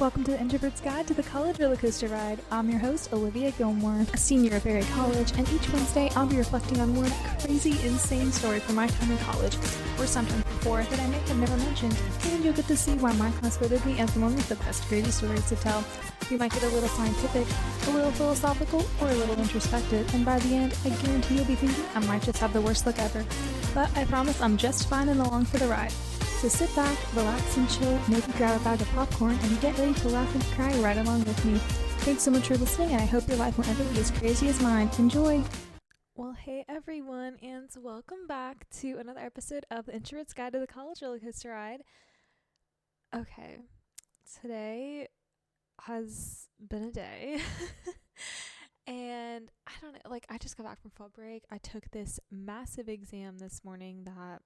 Welcome to the Introvert's Guide to the College Roller Coaster Ride. I'm your host, Olivia Gilmore, a senior at Berry College, and each Wednesday I'll be reflecting on one crazy, insane story from my time in college, or sometimes before, that I may have never mentioned, and you'll get to see why my class voted me as one with the best crazy stories to tell. You might get a little scientific, a little philosophical, or a little introspective, and by the end, I guarantee you'll be thinking I might just have the worst luck ever. But I promise I'm just fine and along for the ride. So sit back, relax and chill, maybe grab a bag of popcorn, and get ready to laugh and cry right along with me. Thanks so much for listening, and I hope your life won't ever be as crazy as mine. Enjoy! Well, hey everyone, and welcome back to another episode of the Introvert's Guide to the College Roller Coaster Ride. Okay, today has been a day, and I don't know, I just got back from fall break. I took this massive exam this morning that,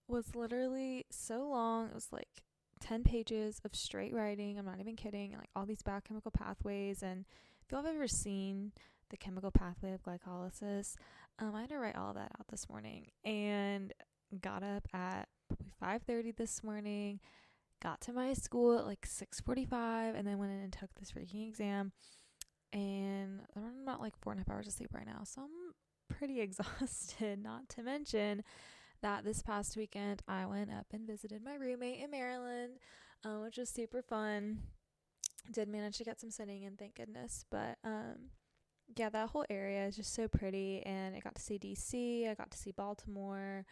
was literally so long. It was 10 pages of straight writing. I'm not even kidding. And all these biochemical pathways. And if y'all have ever seen the chemical pathway of glycolysis, I had to write all of that out this morning and got up at 5:30 this morning, got to my school at 6:45, and then went in and took this freaking exam. And I'm running about 4.5 hours of sleep right now. So I'm pretty exhausted, not to mention that this past weekend I went up and visited my roommate in Maryland, which was super fun. Did manage to get some sunning in, thank goodness. But yeah, that whole area is just so pretty, and I got to see DC, I got to see Baltimore,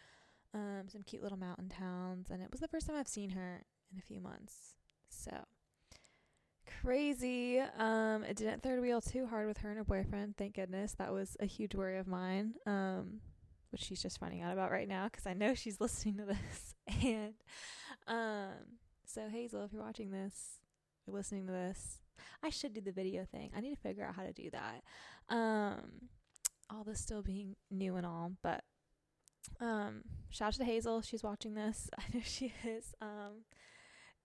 some cute little mountain towns, and it was the first time I've seen her in a few months. So crazy. It didn't third wheel too hard with her and her boyfriend, thank goodness. That was a huge worry of mine. Which she's just finding out about right now because I know she's listening to this. And so Hazel, if you're watching this, you're listening to this, I should do the video thing. I need to figure out how to do that. All this still being new and all, but shout out to Hazel. She's watching this. I know she is.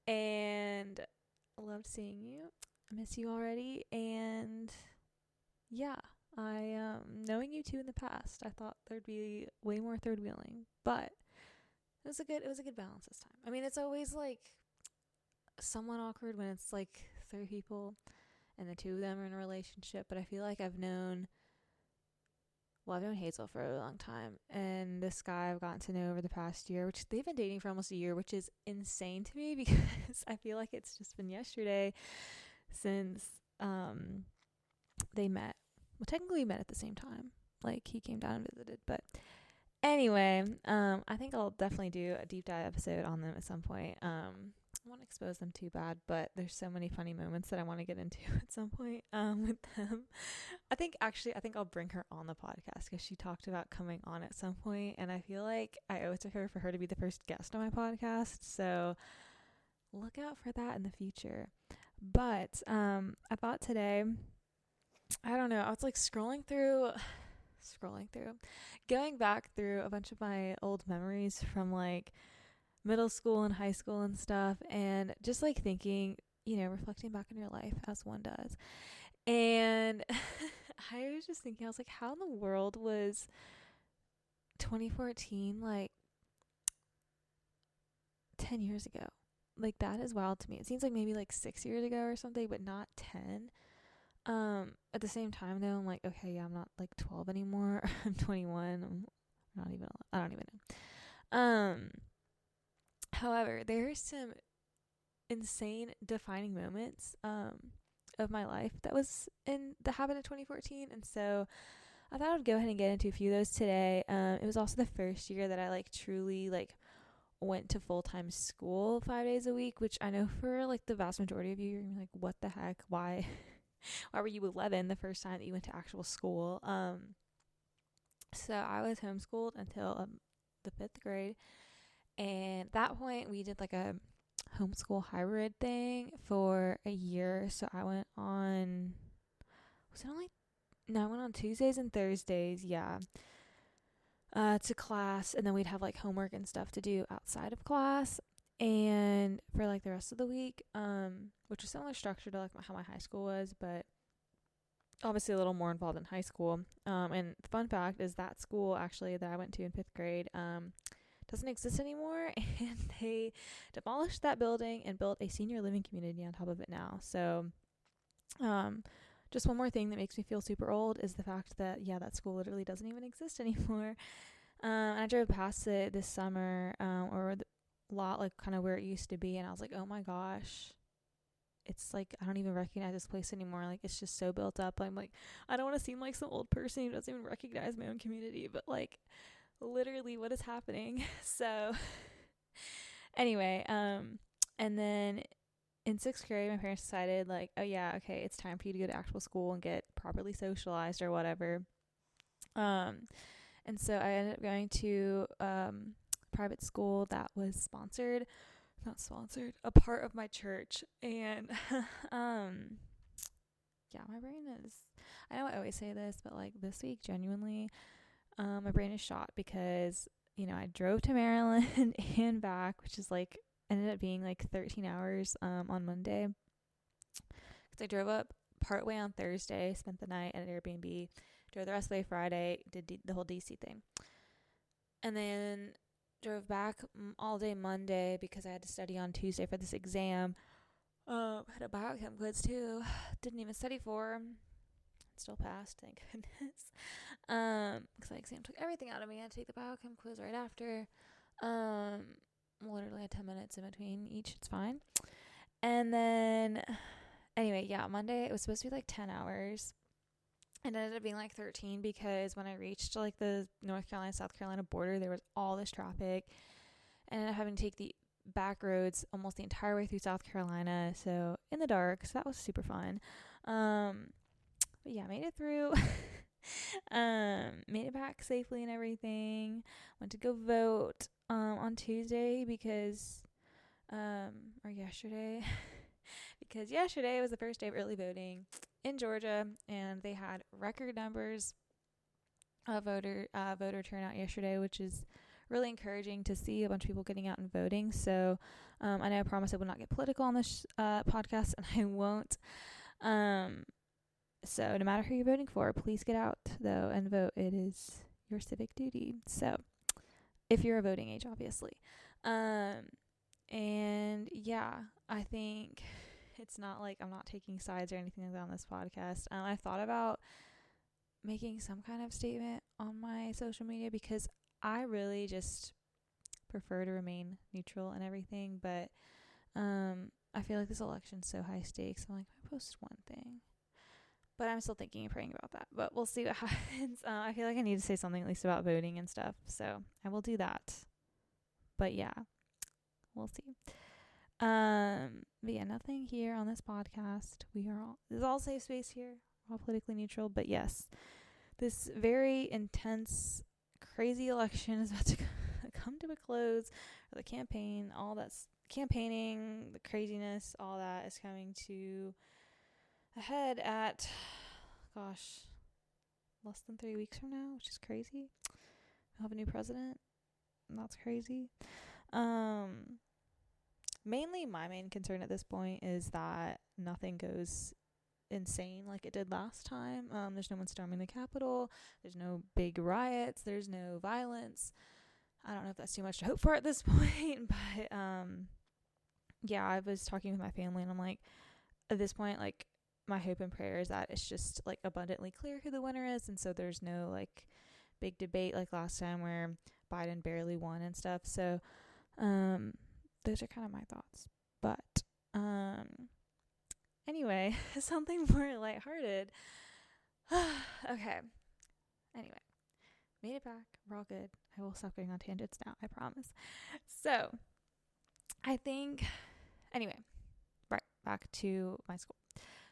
And I loved seeing you. I miss you already. And yeah. Knowing you two in the past, I thought there'd be way more third wheeling, but it was a good balance this time. I mean, it's always somewhat awkward when it's 3 people and the 2 of them are in a relationship, but I feel like I've known Hazel for a long time, and this guy I've gotten to know over the past year, which they've been dating for almost a year, which is insane to me because I feel like it's just been yesterday since they met. Well, technically we met at the same time. He came down and visited. But anyway, I think I'll definitely do a deep dive episode on them at some point. I won't expose them too bad, but there's so many funny moments that I want to get into at some point with them. I think I'll bring her on the podcast because she talked about coming on at some point, and I feel like I owe it to her for her to be the first guest on my podcast. So look out for that in the future. But I thought today, I don't know, I was scrolling through, going back through a bunch of my old memories from middle school and high school and stuff, and just thinking, reflecting back on your life as one does. And I was just thinking, I was how in the world was 2014 10 years ago? That is wild to me. It seems maybe 6 years ago or something, but not 10. At the same time though, I'm okay, yeah, I'm not 12 anymore. I'm 21. I don't even know. However, there are some insane defining moments, of my life that happened in 2014. And so I thought I'd go ahead and get into a few of those today. It was also the first year that I truly went to full-time school 5 days a week, which I know for the vast majority of you, you're gonna be what the heck, why were you 11 the first time that you went to actual school? So I was homeschooled until the 5th grade, and at that point we did a homeschool hybrid thing for a year. So I went on Tuesdays and Thursdays, to class, and then we'd have homework and stuff to do outside of class. And for the rest of the week, which was similar structure to how my high school was, but obviously a little more involved in high school. And the fun fact is that school actually that I went to in 5th grade does doesn't exist anymore, and they demolished that building and built a senior living community on top of it now. So just one more thing that makes me feel super old is the fact that that school literally doesn't even exist anymore. I drove past it this summer, or the lot, like kind of where it used to be, and I was like, oh my gosh, it's like I don't even recognize this place anymore. Like, it's just so built up. I'm like, I don't want to seem like some old person who doesn't even recognize my own community, but like literally what is happening? So anyway, and then in 6th grade, my parents decided, like, oh yeah, okay, it's time for you to go to actual school and get properly socialized or whatever. And so I ended up going to private school that was a part of my church. And my brain is, I know I always say this, but like this week, genuinely, my brain is shot because, I drove to Maryland and back, which is like, ended up being like 13 hours on Monday. Because I drove up partway on Thursday, spent the night at an Airbnb, drove the rest of the way Friday, did the whole DC thing. And then drove back all day Monday because I had to study on Tuesday for this exam. Had a biochem quiz too. Didn't even study for. Still passed, thank goodness. Because that exam took everything out of me. I had to take the biochem quiz right after. Literally had 10 minutes in between each. It's fine. And then, anyway, Monday it was supposed to be like 10 hours. It ended up being like 13 because when I reached like the North Carolina, South Carolina border, there was all this traffic. And I ended up having to take the back roads almost the entire way through South Carolina. So in the dark. So that was super fun. But yeah, made it through. Made it back safely and everything. Went to go vote on Tuesday because yesterday because yesterday was the first day of early voting in Georgia, and they had record numbers of voter turnout yesterday, which is really encouraging to see a bunch of people getting out and voting. So I know I promised I would not get political on this podcast, and I won't. So no matter who you're voting for, please get out, though, and vote. It is your civic duty. So if you're a voting age, obviously. And I think it's not like I'm not taking sides or anything like that on this podcast. I thought about making some kind of statement on my social media because I really just prefer to remain neutral and everything. But I feel like this election's so high stakes. I'm like, I post one thing. But I'm still thinking and praying about that. But we'll see what happens. I feel like I need to say something at least about voting and stuff. So I will do that. But we'll see. But nothing here on this podcast. There's all safe space here. We're all politically neutral. But yes, this very intense, crazy election is about to come to a close. The campaign, all that's campaigning, the craziness, all that is coming to ahead at, less than 3 weeks from now, which is crazy. We'll have a new president, and that's crazy. Mainly my main concern at this point is that nothing goes insane like it did last time. There's no one storming the Capitol. There's no big riots. There's no violence. I don't know if that's too much to hope for at this point, but I was talking with my family, and I'm like, at this point, like, my hope and prayer is that it's just like abundantly clear who the winner is, and so there's no like big debate like last time where Biden barely won and stuff. So those are kind of my thoughts. But anyway, something more lighthearted. Okay. Anyway, made it back. We're all good. I will stop getting on tangents now, I promise. So I think, anyway, right, back to my school.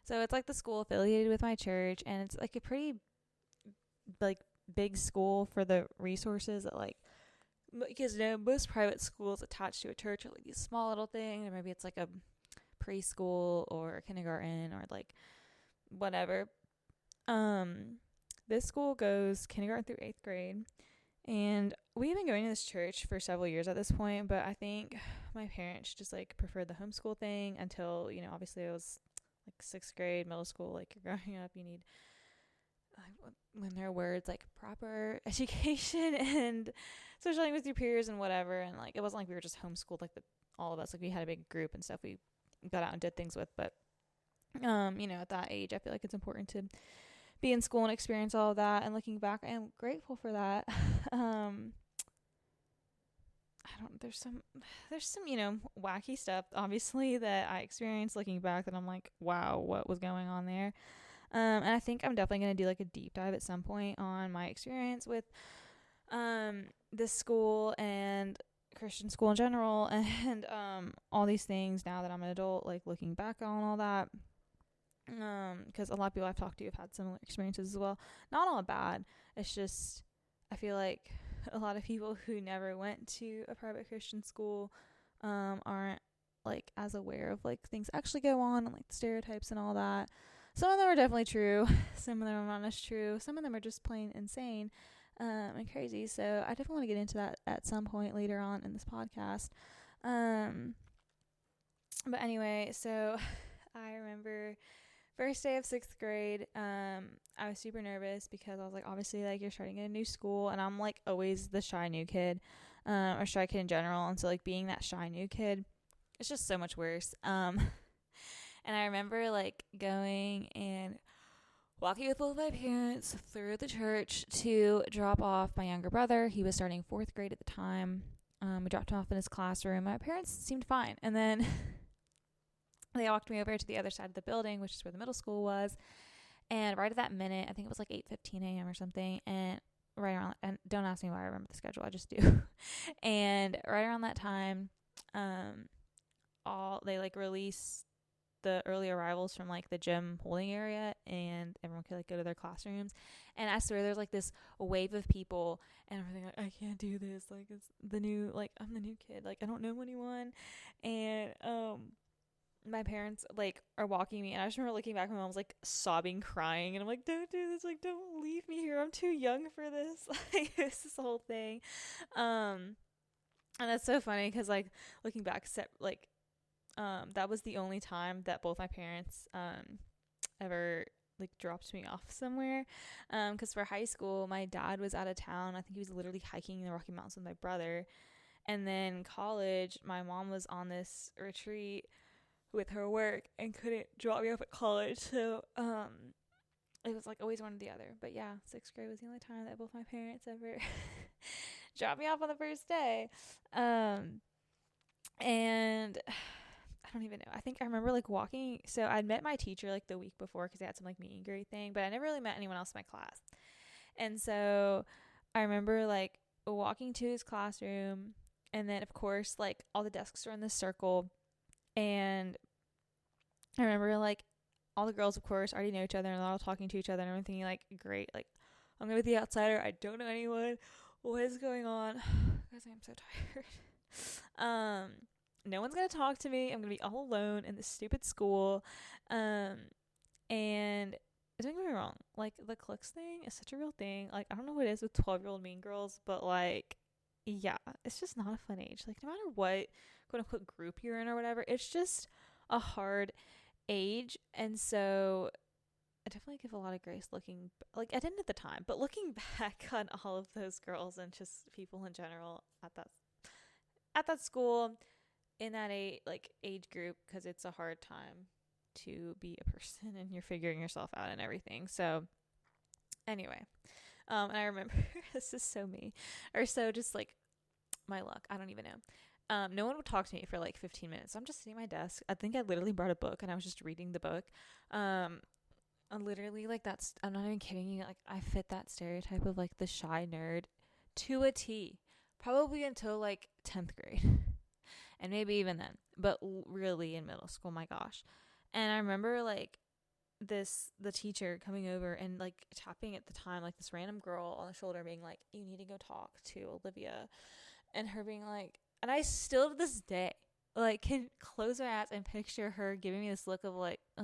So it's like the school affiliated with my church, and it's like a pretty like big school for the resources that, like, because most private schools attached to a church are like these small little things, or maybe it's like a preschool or a kindergarten or like whatever. This school goes kindergarten through 8th grade, and we've been going to this church for several years at this point, but I think my parents just like preferred the homeschool thing until, obviously it was like 6th grade, middle school, like you're growing up, you need when there are words like proper education and socializing with your peers and whatever, and like it wasn't like we were just homeschooled, like all of us, like we had a big group and stuff we got out and did things with, but at that age I feel like it's important to be in school and experience all of that. And looking back, I am grateful for that. There's some wacky stuff obviously that I experienced looking back that I'm like, wow, what was going on there? And I think I'm definitely going to do like a deep dive at some point on my experience with this school and Christian school in general, and all these things now that I'm an adult, like looking back on all that. Because a lot of people I've talked to have had similar experiences as well. Not all bad. It's just, I feel like a lot of people who never went to a private Christian school aren't like as aware of like things actually go on and like the stereotypes and all that. Some of them are definitely true. Some of them are not as true. Some of them are just plain insane and crazy. So I definitely want to get into that at some point later on in this podcast. But anyway, so I remember first day of 6th grade, I was super nervous because I was like, obviously, like, you're starting at a new school, and I'm, like, always the shy new kid, or shy kid in general, and so, like, being that shy new kid, it's just so much worse, and I remember, like, going and walking with both my parents through the church to drop off my younger brother. He was starting 4th grade at the time. We dropped him off in his classroom. My parents seemed fine, and then they walked me over to the other side of the building, which is where the middle school was. And right at that minute, I think it was like 8:15 a.m. or something. And right around, and don't ask me why I remember the schedule, I just do. And right around that time, they like released the early arrivals from like the gym holding area, and everyone could like go to their classrooms. And I swear there's like this wave of people and everything, like, I can't do this. Like, it's the new, like, I'm the new kid. Like, I don't know anyone. And, my parents like are walking me, and I just remember looking back, my mom was like sobbing, crying, and I'm like, don't do this, like, don't leave me here, I'm too young for this. Like, it's this whole thing. And that's so funny because like looking back, that was the only time that both my parents ever like dropped me off somewhere, because for high school my dad was out of town. I think he was literally hiking in the Rocky Mountains with my brother, and then college my mom was on this retreat with her work and couldn't drop me off at college, so it was like always one or the other. But yeah, 6th grade was the only time that both my parents ever dropped me off on the first day. And I don't even know, I think I remember like walking, so I'd met my teacher like the week before because they had some like meet and greet thing, but I never really met anyone else in my class. And so I remember like walking to his classroom, and then of course like all the desks are in this circle. And I remember, like, all the girls, of course, already know each other, and they're all talking to each other, and I'm thinking, like, great, like, I'm going to be the outsider, I don't know anyone, what is going on? Guys, I'm so tired. No one's going to talk to me, I'm going to be all alone in this stupid school, and don't get me wrong, like, the cliques thing is such a real thing. Like, I don't know what it is with 12-year-old mean girls, but, like, yeah, it's just not a fun age. Like, no matter what quote-unquote group you're in or whatever, it's just a hard age. And so I definitely give a lot of grace looking, like, I didn't at the time, but looking back on all of those girls and just people in general at that school in that age group, because it's a hard time to be a person and you're figuring yourself out and everything. So anyway, and I remember this is so me, or so just like my luck, I don't even know. No one would talk to me for like 15 minutes. So I'm just sitting at my desk. I think I literally brought a book and I was just reading the book. I literally, like, I'm not even kidding you. Like, I fit that stereotype of like the shy nerd to a T, probably until like 10th grade and maybe even then, but really in middle school, my gosh. And I remember like the teacher coming over and like tapping at the time, like this random girl on the shoulder being like, you need to go talk to Olivia, and her being like, and I still to this day, like, can close my eyes and picture her giving me this look of like, I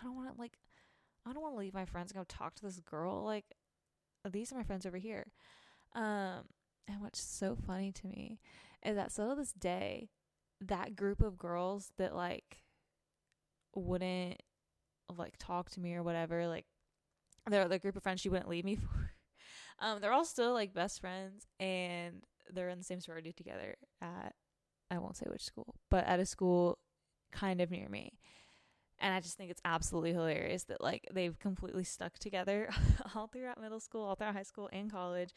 don't want to leave my friends and go talk to this girl. Like, these are my friends over here. And what's so funny to me is that still to this day, that group of girls that like wouldn't like talk to me or whatever, like the group of friends she wouldn't leave me for. They're all still like best friends, and they're in the same sorority together at, I won't say which school, but at a school kind of near me. And I just think it's absolutely hilarious that like they've completely stuck together all throughout middle school, all throughout high school and college.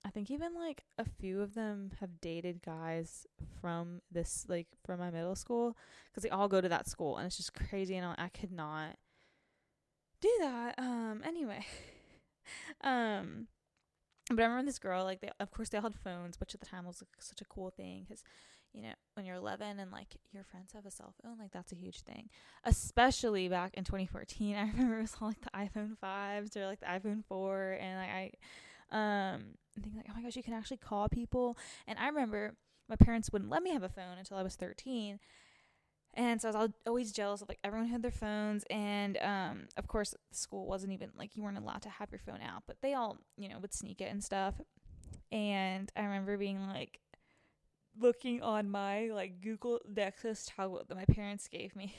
I think even like a few of them have dated guys from this, like from my middle school, because they all go to that school, and it's just crazy. And I could not do that. Anyway, but I remember this girl, like, of course they all had phones, which at the time was like such a cool thing, because, you know, when you're 11 and like your friends have a cell phone, like that's a huge thing, especially back in 2014. I remember it was all like the iPhone 5s or like the iPhone 4, and like I think like, oh my gosh, you can actually call people. And I remember my parents wouldn't let me have a phone until I was 13. And so I was always jealous of like everyone who had their phones. And of course, the school wasn't even like, you weren't allowed to have your phone out, but they all, you know, would sneak it and stuff. And I remember being like looking on my like Google Nexus toggle that my parents gave me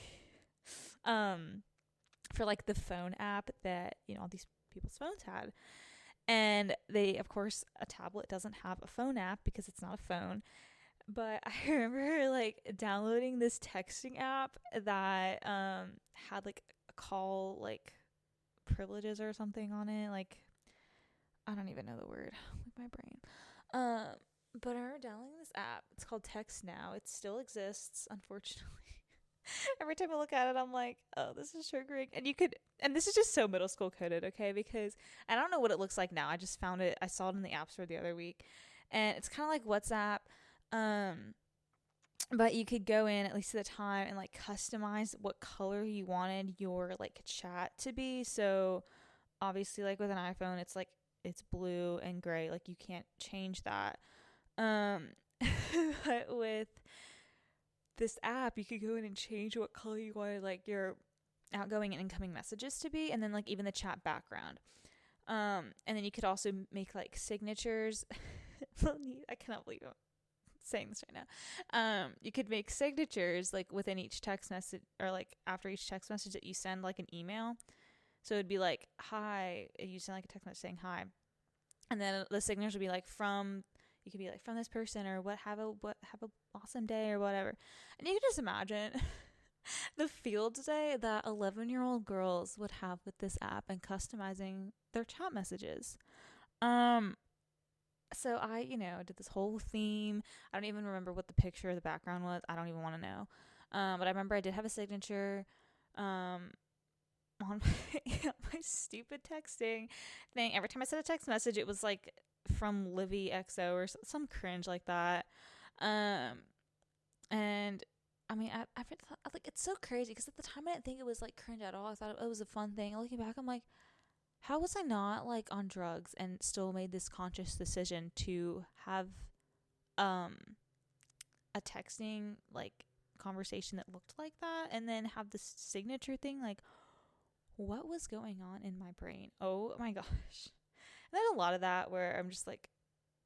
for like the phone app that, you know, all these people's phones had. And they, of course, a tablet doesn't have a phone app because it's not a phone. But I remember like downloading this texting app that had like a call like privileges or something on it. Like, I don't even know the word with my brain. But I remember downloading this app. It's called Text Now. It still exists, unfortunately. Every time I look at it, I'm like, oh, this is triggering. And this is just so middle school coded, okay? Because I don't know what it looks like now. I just found it. I saw it in the App Store the other week. And it's kind of like WhatsApp. But you could go in, at least at the time, and like customize what color you wanted your like chat to be. So obviously, like with an iPhone, it's like it's blue and gray. Like you can't change that. But with this app, you could go in and change what color you wanted like your outgoing and incoming messages to be, and then like even the chat background. And then you could also make like signatures. I cannot believe it. Saying this right now. You could make signatures like within each text message, or like after each text message that you send like an email. So it'd be like, hi, you send like a text message saying hi, and then the signatures would be like you could be like from this person, or have a awesome day, or whatever. And you can just imagine the field day that 11-year-old girls would have with this app and customizing their chat messages. So I, you know, did this whole theme. I don't even remember what the picture of the background was. I don't even want to know. But I remember I did have a signature on my stupid texting thing. Every time I sent a text message, it was like from Livy XO or some cringe like that. And I mean, I thought, like, it's so crazy because at the time I didn't think it was like cringe at all. I thought it was a fun thing. Looking back, I'm like, how was I not like on drugs and still made this conscious decision to have a texting like conversation that looked like that, and then have this signature thing? Like, what was going on in my brain? Oh my gosh. And there's a lot of that where I'm just like,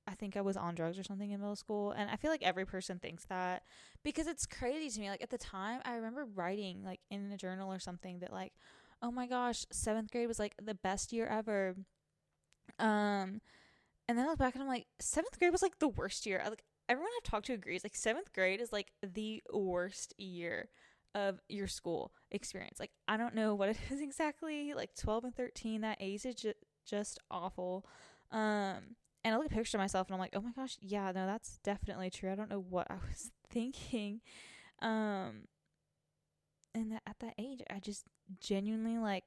I think I was on drugs or something in middle school, and I feel like every person thinks that, because it's crazy to me. Like at the time, I remember writing like in a journal or something that like, oh my gosh, 7th grade was like the best year ever. And then I look back and I'm like, 7th grade was like the worst year. Like everyone I've talked to agrees, like 7th grade is like the worst year of your school experience. Like I don't know what it is exactly. Like 12 and 13, that age is just awful. And I look at a picture of myself and I'm like, oh my gosh, yeah, no, that's definitely true. I don't know what I was thinking. And at that age, I just genuinely like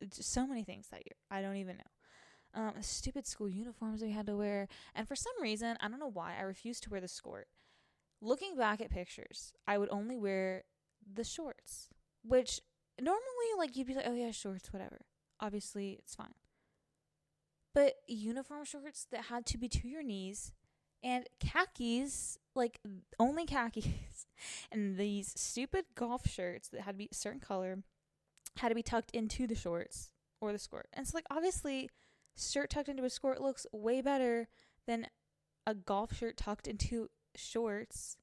just so many things that year. I don't even know. Stupid school uniforms we had to wear. And for some reason, I don't know why, I refused to wear the skirt. Looking back at pictures, I would only wear the shorts, which normally like you'd be like, oh yeah, shorts, whatever. Obviously, it's fine. But uniform shorts that had to be to your knees, and khakis, like only khakis, and these stupid golf shirts that had to be a certain color had to be tucked into the shorts or the skirt. And so like obviously shirt tucked into a skirt looks way better than a golf shirt tucked into shorts.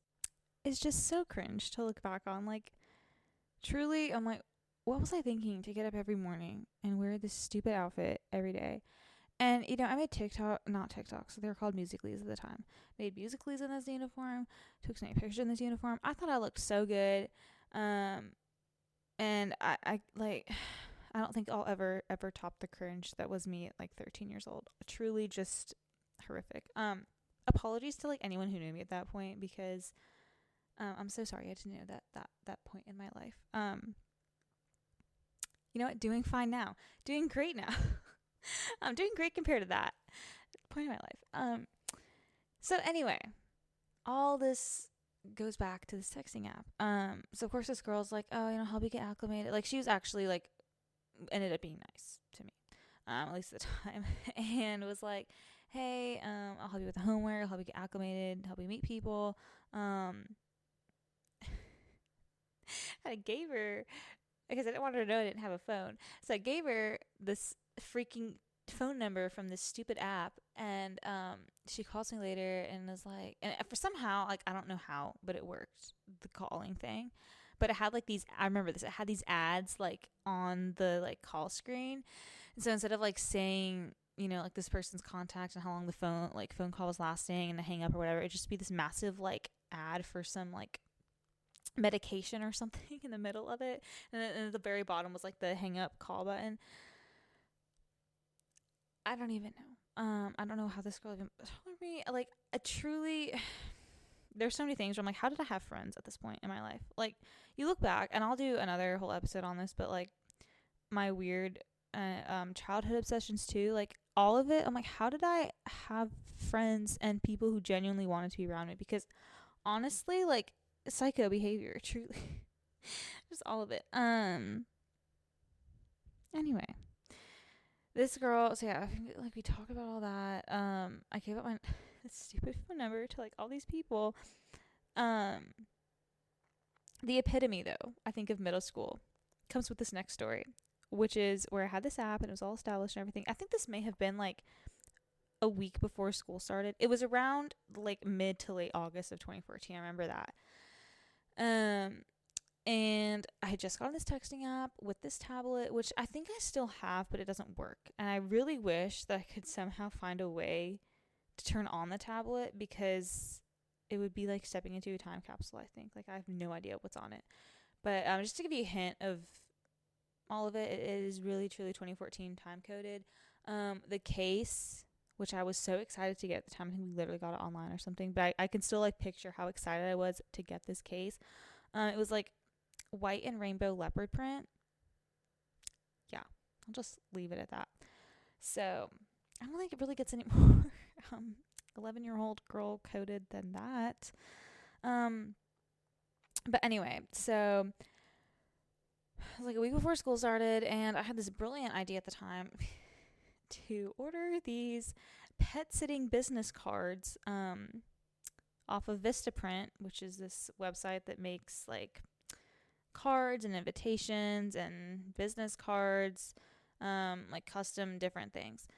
It's just so cringe to look back on. Like truly, I'm like, what was I thinking to get up every morning and wear this stupid outfit every day? And, I made not TikTok, so they were called Musical.lys at the time. Made Musical.lys in this uniform, took so many pictures in this uniform. I thought I looked so good. And I don't think I'll ever top the cringe that was me at like 13 years old. Truly just horrific. Apologies to like anyone who knew me at that point, because I'm so sorry I had to know that point in my life. You know what? Doing fine now. Doing great now. I'm doing great compared to that point in my life. So anyway, all this goes back to this texting app. So of course this girl's like, oh, I'll help you get acclimated. Like, she was actually like, ended up being nice to me, at least at the time, and was like, hey, I'll help you with the homework, I'll help you get acclimated, help you meet people. I gave her, because I didn't want her to know I didn't have a phone, so I gave her this freaking phone number from this stupid app, and she calls me later and was like, and for somehow, like, I don't know how, but it worked, the calling thing. But it had like these, I remember this, it had these ads like on the like call screen. And so instead of like saying, like this person's contact and how long the phone call was lasting and the hang up or whatever, it'd just be this massive like ad for some like medication or something in the middle of it. And then at the very bottom was like the hang up call button. I don't even know. I don't know how this girl even told me. Like, I truly, there's so many things where I'm like, how did I have friends at this point in my life? Like, you look back, and I'll do another whole episode on this, but like my weird childhood obsessions too, like all of it, I'm like, how did I have friends and people who genuinely wanted to be around me? Because honestly, like, psycho behavior, truly. Just all of it. Anyway, this girl, so yeah, I think like we talk about all that. I gave up my stupid phone number to like all these people. The epitome, though, I think, of middle school comes with this next story, which is where I had this app and it was all established and everything. I think this may have been like a week before school started. It was around like mid to late August of 2014. I remember that. And I had just gotten this texting app with this tablet, which I think I still have, but it doesn't work. And I really wish that I could somehow find a way to turn on the tablet, because it would be like stepping into a time capsule, I think. Like, I have no idea what's on it. But just to give you a hint of all of it, it is really, truly 2014 time coded. The case, which I was so excited to get at the time, I think we literally got it online or something, but I can still like picture how excited I was to get this case. It was like white and rainbow leopard print. Yeah, I'll just leave it at that. So I don't think it really gets any more 11-year-old girl coded than that. But anyway, so it was like a week before school started, and I had this brilliant idea at the time to order these pet sitting business cards off of Vistaprint, which is this website that makes like cards and invitations and business cards, like custom different things.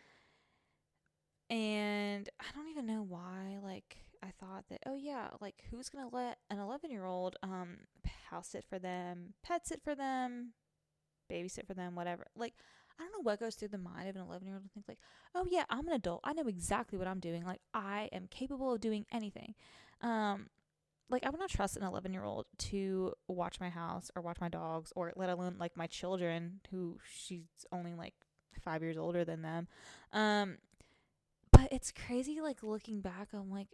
And I don't even know why, like, I thought that, oh yeah, like, who's gonna let an 11-year-old house sit for them, pet sit for them, babysit for them, whatever. Like, I don't know what goes through the mind of an 11-year-old to think like, oh yeah, I'm an adult, I know exactly what I'm doing, like, I am capable of doing anything. Like, I would not trust an 11-year-old to watch my house or watch my dogs, or let alone like my children, who she's only like 5 years older than them. But it's crazy, like, looking back, I'm like,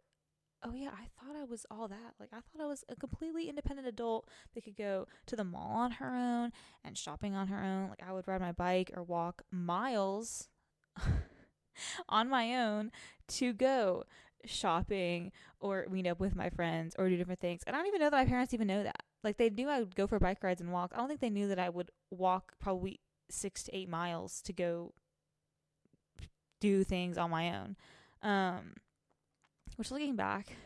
oh yeah, I thought I was all that. Like, I thought I was a completely independent adult that could go to the mall on her own and shopping on her own. Like, I would ride my bike or walk miles on my own to go shopping or meet up with my friends or do different things. And I don't even know that my parents even know that. Like, they knew I would go for bike rides and walk. I don't think they knew that I would walk probably 6 to 8 miles to go do things on my own. Which, looking back,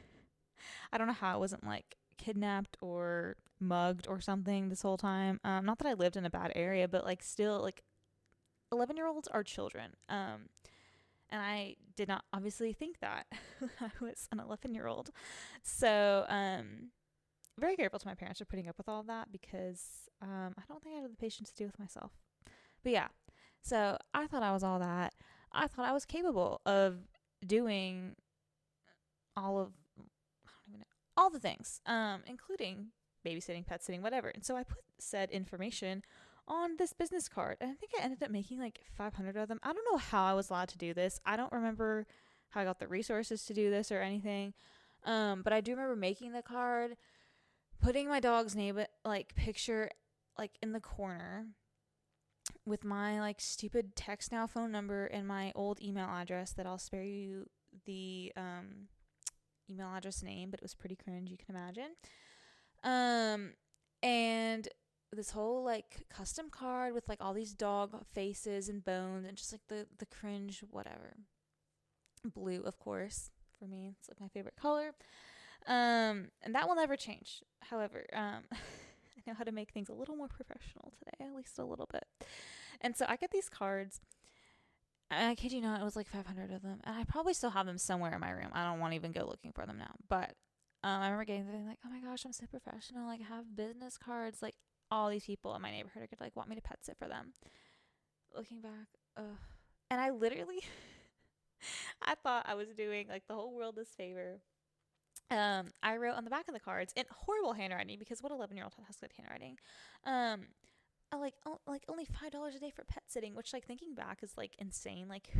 I don't know how I wasn't like kidnapped or mugged or something this whole time. Not that I lived in a bad area, but like, still, like, 11-year-olds are children. And I did not obviously think that I was an 11-year-old. So very grateful to my parents for putting up with all of that because I don't think I have the patience to deal with myself. But yeah, so I thought I was all that. I thought I was capable of doing all of, I don't even know, all the things, including babysitting, pet sitting, whatever. And so I put said information on this business card, and I think I ended up making like 500 of them. I don't know how I was allowed to do this. I don't remember how I got the resources to do this or anything. But I do remember making the card, putting my dog's name, like picture, like in the corner, with my like stupid text now phone number and my old email address that I'll spare you the email address name, but it was pretty cringe, you can imagine. And this whole like custom card with like all these dog faces and bones and just like the cringe whatever. Blue, of course, for me. It's like my favorite color. And that will never change. However, I know how to make things a little more professional today, at least a little bit. And so I get these cards. And I kid you not, it was like 500 of them. And I probably still have them somewhere in my room. I don't want to even go looking for them now. But I remember getting them like, oh my gosh, I'm so professional. Like, I have business cards. Like, all these people in my neighborhood could like want me to pet sit for them. Looking back, ugh. And I literally, I thought I was doing like the whole world this favor. I wrote on the back of the cards in horrible handwriting, because what 11-year-old has good handwriting. Like only $5 a day for pet sitting, which like thinking back is like insane. Like, I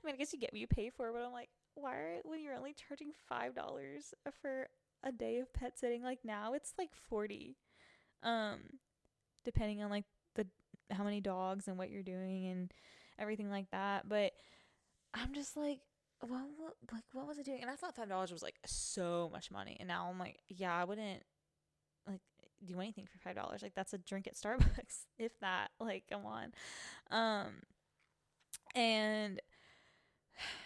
mean, I guess you get what you pay for, but I'm like, why when you're only charging $5 for a day of pet sitting? Like now it's like 40, depending on like the how many dogs and what you're doing and everything like that. But I'm just like, what was I doing? And I thought $5 was like so much money, and now I'm like, yeah, I wouldn't like do anything for $5. Like that's a drink at Starbucks, if that. Like, come on. And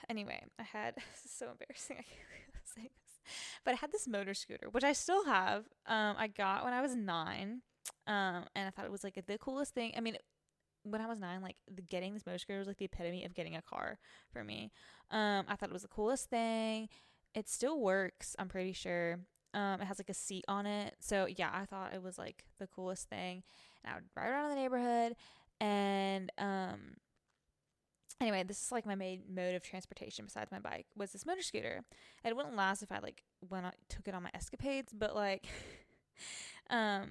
anyway, I had, this is so embarrassing, I can't believe I'm saying this, but I had this motor scooter, which I still have. I got when I was 9, and I thought it was like the coolest thing. I mean, when I was 9, like getting this motor scooter was like the epitome of getting a car for me. I thought it was the coolest thing. It still works, I'm pretty sure. It has like a seat on it. So yeah, I thought it was like the coolest thing. And I would ride around in the neighborhood. And anyway, this is like my main mode of transportation besides my bike was this motor scooter. And it wouldn't last if I like took it on my escapades, but like that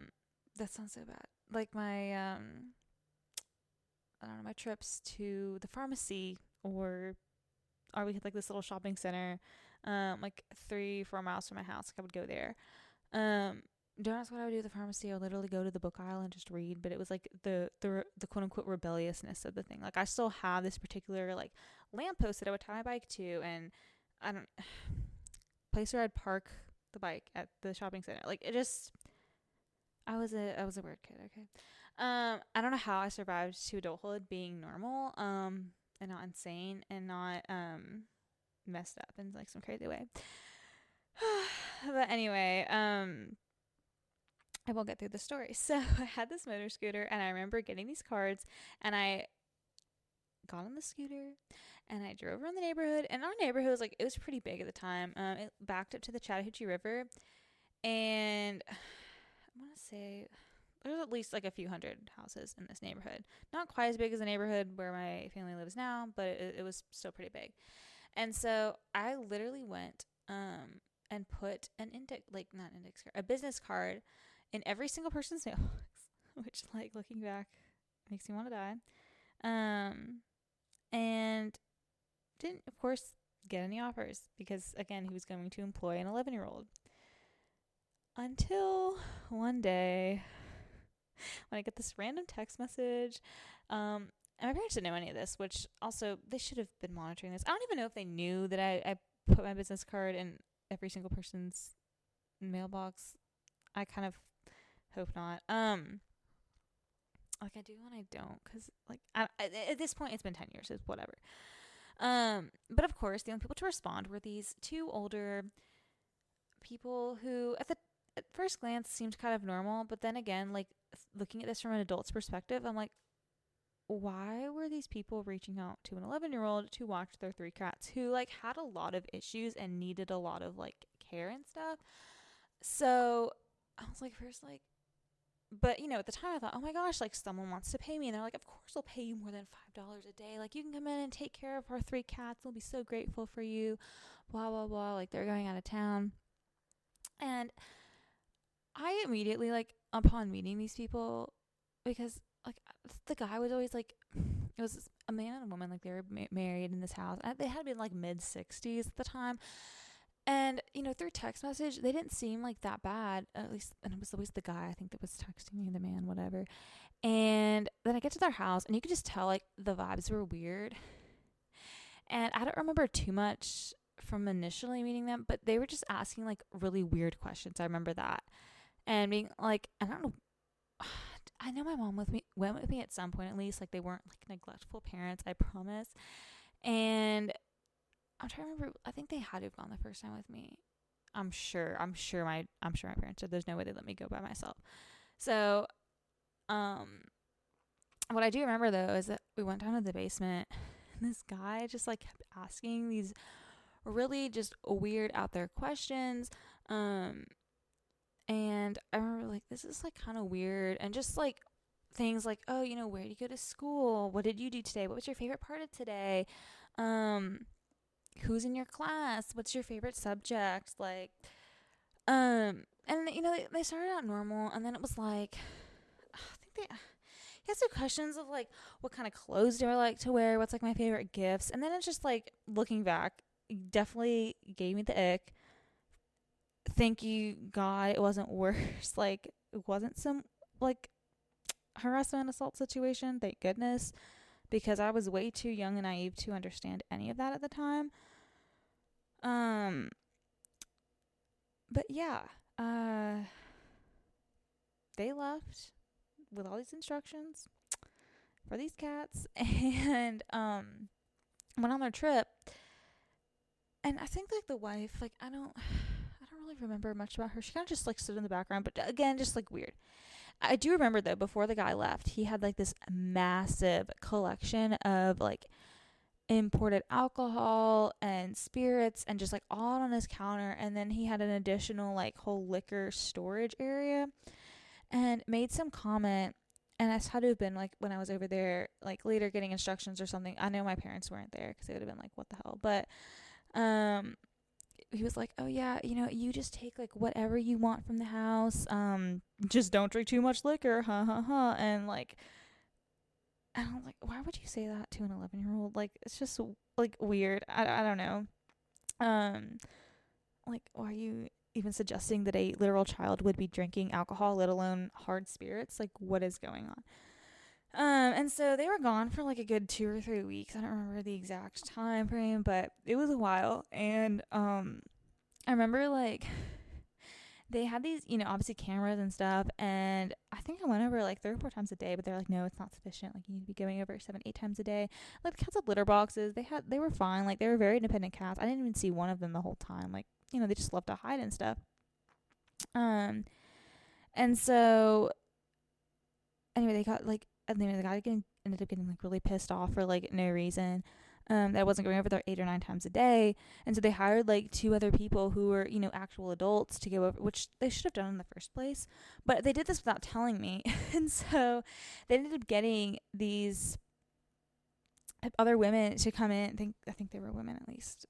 sounds so bad. Like my I don't know, my trips to the pharmacy, or we had like this little shopping center, like 3-4 miles from my house. Like I would go there. Don't ask what I would do at the pharmacy. I would literally go to the book aisle and just read. But it was like the quote unquote rebelliousness of the thing. Like I still have this particular like lamppost that I would tie my bike to, and I don't place where I'd park the bike at the shopping center. Like it just, I was a weird kid. Okay. I don't know how I survived to adulthood being normal, and not insane and not, messed up in like some crazy way. But anyway, I won't get through the story. So I had this motor scooter, and I remember getting these cards, and I got on the scooter and I drove around the neighborhood, and our neighborhood was like, it was pretty big at the time. It backed up to the Chattahoochee River, and I want to say there's at least like a few hundred houses in this neighborhood. Not quite as big as the neighborhood where my family lives now, but it was still pretty big. And so I literally went and put a business card in every single person's mailbox, which like looking back makes me want to die. And didn't of course get any offers, because again, he was going to employ an 11-year-old. Until one day when I get this random text message, and my parents didn't know any of this, which also they should have been monitoring this. I don't even know if they knew that I put my business card in every single person's mailbox. I kind of hope not. Like I do and I don't, because like at this point it's been 10 years, so whatever. But of course the only people to respond were these 2 older people who at first glance seemed kind of normal, but then again, like looking at this from an adult's perspective, I'm like, why were these people reaching out to an 11-year-old to watch their 3 cats who like had a lot of issues and needed a lot of like care and stuff? So I was like, first, like, but at the time I thought, oh my gosh, like someone wants to pay me, and they're like, of course we'll pay you more than $5 a day. Like you can come in and take care of our 3 cats. We'll be so grateful for you. Blah blah blah. Like they're going out of town, and I immediately like upon meeting these people, because like the guy was always like, it was a man and a woman, like they were married in this house. They had been like mid 60s at the time. And, through text message, they didn't seem like that bad, at least, and it was always the guy, I think, that was texting me, the man, whatever. And then I get to their house, and you could just tell, like, the vibes were weird. And I don't remember too much from initially meeting them, but they were just asking, like, really weird questions. I remember that. And being, like, I don't know, I know my mom went with me at some point, at least, like, they weren't, like, neglectful parents, I promise. And I'm trying to remember. I think they had to have gone the first time with me. I'm sure my parents said there's no way they let me go by myself. So, what I do remember though is that we went down to the basement, and this guy just like kept asking these really just weird out there questions. And I remember like, this is like kind of weird, and just like things like, oh, where did you go to school? What did you do today? What was your favorite part of today? Who's in your class? What's your favorite subject? Like, and they started out normal, and then it was like, I think he asked some questions of like, what kind of clothes do I like to wear? What's like my favorite gifts? And then it's just like, looking back, definitely gave me the ick. Thank you, God, it wasn't worse. Like, it wasn't some like harassment assault situation. Thank goodness, because I was way too young and naive to understand any of that at the time. But yeah, they left with all these instructions for these cats, and went on their trip. And I think like the wife, like I don't really remember much about her. She kind of just like stood in the background, but again, just like weird. I do remember though, before the guy left, he had like this massive collection of like imported alcohol and spirits, and just like all on his counter. And then he had an additional like whole liquor storage area, and made some comment. And this had to have been like when I was over there, like later getting instructions or something. I know my parents weren't there, because they would have been like, what the hell? But he was like, oh yeah, you just take like whatever you want from the house, just don't drink too much liquor, ha ha ha. And like, and I'm like, why would you say that to an 11-year-old? Like, it's just like weird. I don't know. Like, why are you even suggesting that a literal child would be drinking alcohol, let alone hard spirits? Like, what is going on? And so they were gone for like a good 2 or 3 weeks. I don't remember the exact time frame, but it was a while. And I remember like they had these, obviously cameras and stuff, and I think I went over like 3 or 4 times a day, but they're like, no, it's not sufficient. Like, you need to be going over 7, 8 times a day. Like, the cats had litter boxes. They were fine. Like, they were very independent cats. I didn't even see one of them the whole time. Like, they just love to hide and stuff. And so anyway, they got like, the guy ended up getting like really pissed off for like no reason. That I wasn't going over there 8 or 9 times a day. And so they hired like 2 other people who were, actual adults to go over, which they should have done in the first place. But they did this without telling me. And so they ended up getting these other women to come in. I think they were women, at least.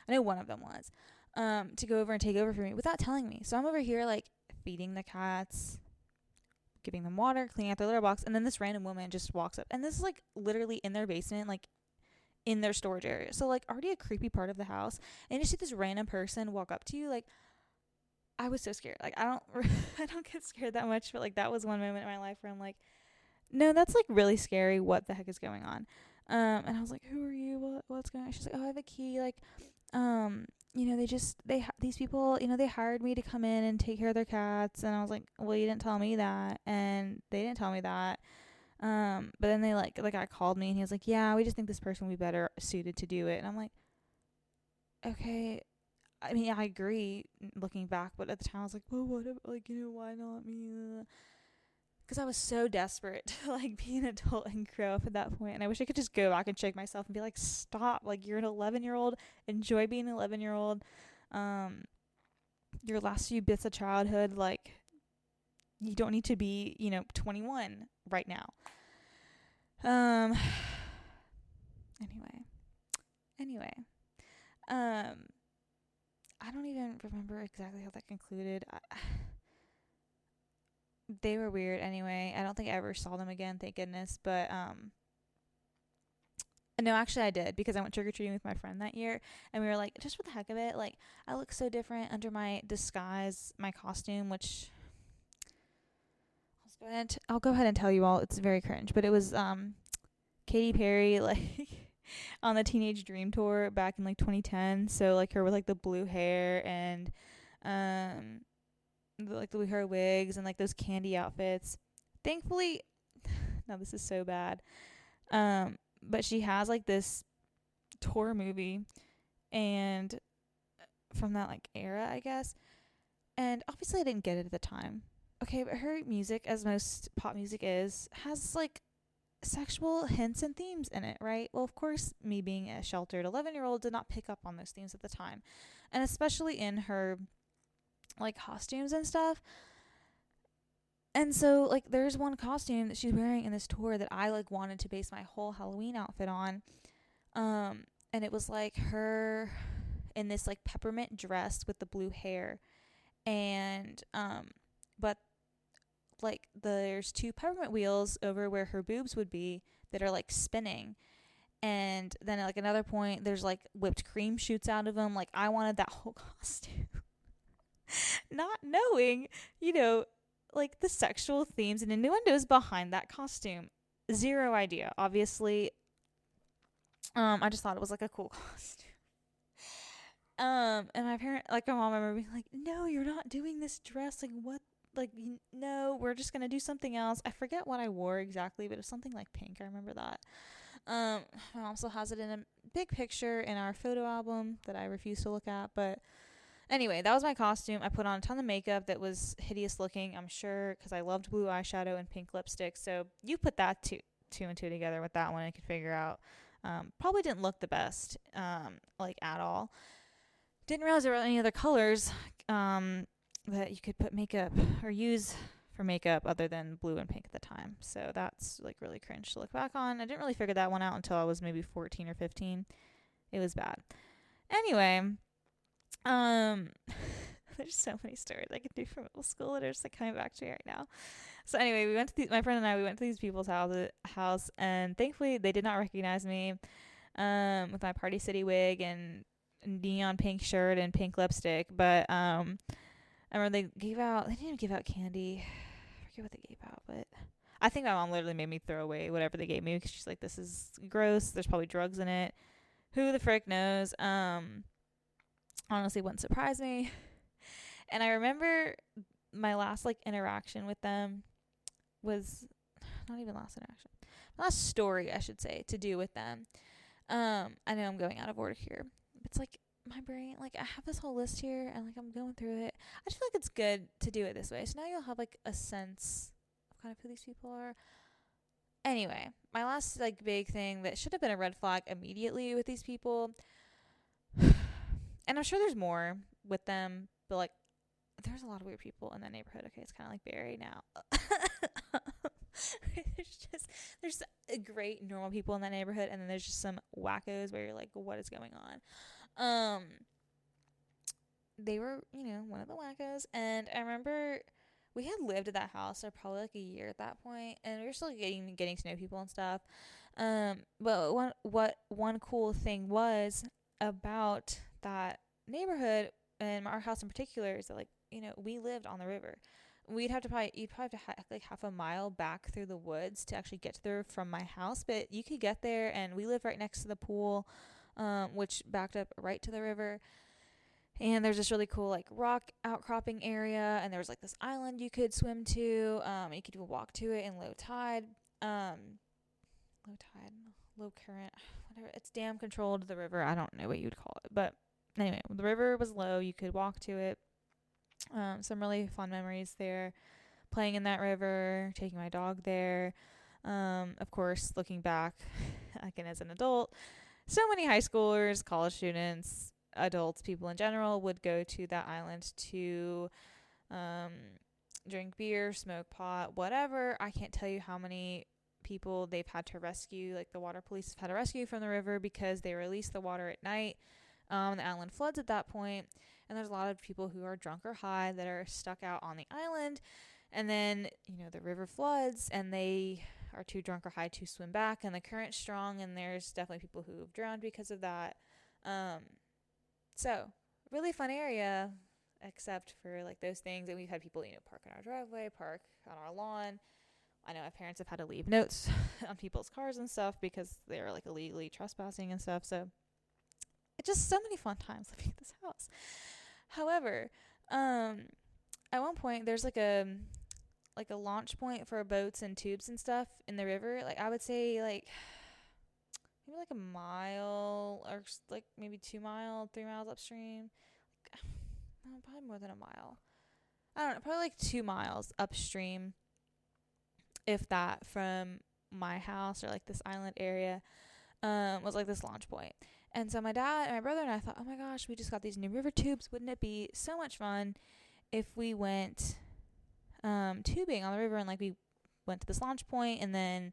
I know one of them was, to go over and take over for me without telling me. So I'm over here like feeding the cats, giving them water, cleaning out their litter box. And then this random woman just walks up. And this is like literally in their basement, like in their storage area. So like already a creepy part of the house. And you see this random person walk up to you. Like, I was so scared. Like, I don't get scared that much, but like that was one moment in my life where I'm like, no, that's like really scary. What the heck is going on? And I was like, who are you? What's going on? She's like, oh, I have a key. Like, these people, they hired me to come in and take care of their cats. And I was like, well, you didn't tell me that. And they didn't tell me that. But then the guy called me, and he was like, yeah, we just think this person would be better suited to do it. And I'm like, okay. I mean, I agree looking back, but at the time I was like, well, what, why not me? Because I was so desperate to like be an adult and grow up at that point. And I wish I could just go back and shake myself and be like, stop. Like, you're an 11-year-old. Enjoy being an 11-year-old. your last few bits of childhood, like, you don't need to be, 21 right now. Um, anyway, I don't even remember exactly how that concluded. They were weird anyway. I don't think I ever saw them again, thank goodness. But no, actually I did, because I went trick-or-treating with my friend that year, and we were like, just for the heck of it, like, I look so different under my disguise, my costume, which I'll go ahead and tell you all, it's very cringe, but it was Katy Perry, like, on the Teenage Dream Tour back in, like, 2010, so, like, her with, like, the blue hair, and the blue hair wigs, and, like, those candy outfits. Thankfully, now this is so bad, but she has, like, this tour movie, and from that, like, era, I guess, and obviously I didn't get it at the time. Okay, but her music, as most pop music is, has, like, sexual hints and themes in it, right? Well, of course, me being a sheltered 11-year-old did not pick up on those themes at the time, and especially in her, like, costumes and stuff. And so, like, there's one costume that she's wearing in this tour that I, like, wanted to base my whole Halloween outfit on. And it was, like, her in this, like, peppermint dress with the blue hair. And, but, like, there's 2 peppermint wheels over where her boobs would be that are, like, spinning. And then, at, like, another point, there's, like, whipped cream shoots out of them. Like, I wanted that whole costume. Not knowing, like, the sexual themes and innuendos behind that costume. Zero idea, obviously. I just thought it was, like, a cool costume. And my mom, I remember being like, no, you're not doing this dress. Like, what? Like, no, we're just gonna do something else. I forget what I wore exactly, but it was something like pink. I remember that. My mom also has it in a big picture in our photo album that I refuse to look at, but anyway, that was my costume. I put on a ton of makeup that was hideous looking, I'm sure, because I loved blue eyeshadow and pink lipstick. So you put that two and two together with that one, I could figure out. Probably didn't look the best, like, at all. Didn't realize there were any other colors that you could put makeup or use for makeup other than blue and pink at the time. So that's, like, really cringe to look back on. I didn't really figure that one out until I was maybe 14 or 15. It was bad. Anyway, there's so many stories I could do from middle school that are just, like, coming back to me right now. So anyway, my friend and I, we went to these people's house, and thankfully they did not recognize me, with my Party City wig and neon pink shirt and pink lipstick. But I remember they didn't give out candy. I forget what they gave out, but I think my mom literally made me throw away whatever they gave me, because she's like, this is gross, there's probably drugs in it, who the frick knows. Honestly, wouldn't surprise me. And I remember my last, like, interaction with them was not even last interaction, last story, I should say, to do with them. I know I'm going out of order here. It's like my brain, like, I have this whole list here, and, like, I'm going through it. I just feel like it's good to do it this way. So now you'll have, like, a sense of kind of who these people are. Anyway, my last, like, big thing that should have been a red flag immediately with these people, and I'm sure there's more with them, but, like, there's a lot of weird people in that neighborhood. Okay, it's kind of like Barry now. there's great normal people in that neighborhood, and then there's just some wackos where you're like, what is going on? They were, one of the wackos, and I remember we had lived at that house for probably, like, a year at that point, and we were still getting to know people and stuff. But one cool thing was about that neighborhood, and our house in particular, is that, like, we lived on the river. You'd probably have to like half a mile back through the woods to actually get there from my house, but you could get there, and we lived right next to the pool, which backed up right to the river. And there's this really cool, like, rock outcropping area, and there was, like, this island you could swim to. You could even walk to it in low tide, low current, whatever. It's dam controlled, the river. I don't know what you'd call it, but anyway, the river was low. You could walk to it. Some really fun memories there, playing in that river, taking my dog there. Of course, looking back, again, as an adult, so many high schoolers, college students, adults, people in general, would go to that island to um, drink beer, smoke pot, whatever. I can't tell you how many people they've had to rescue, like the water police have had to rescue from the river because they release the water at night. The island floods at that point, and there's a lot of people who are drunk or high that are stuck out on the island. And then, the river floods and they are too drunk or high to swim back, and the current's strong, and there's definitely people who have drowned because of that. So, really fun area, except for like those things. And we've had people, park in our driveway, park on our lawn. I know my parents have had to leave notes on people's cars and stuff because they're like illegally trespassing and stuff. So, it's just so many fun times living at this house. However, at one point there's like a launch point for boats and tubes and stuff in the river. Like I would say like maybe like a mile or like maybe 2 miles, 3 miles upstream. No, probably more than a mile. I don't know, probably like 2 miles upstream, if that, from my house or like this island area, was like this launch point. And so my dad and my brother and I thought, oh my gosh, we just got these new river tubes. Wouldn't it be so much fun if we went tubing on the river, and like we went to this launch point and then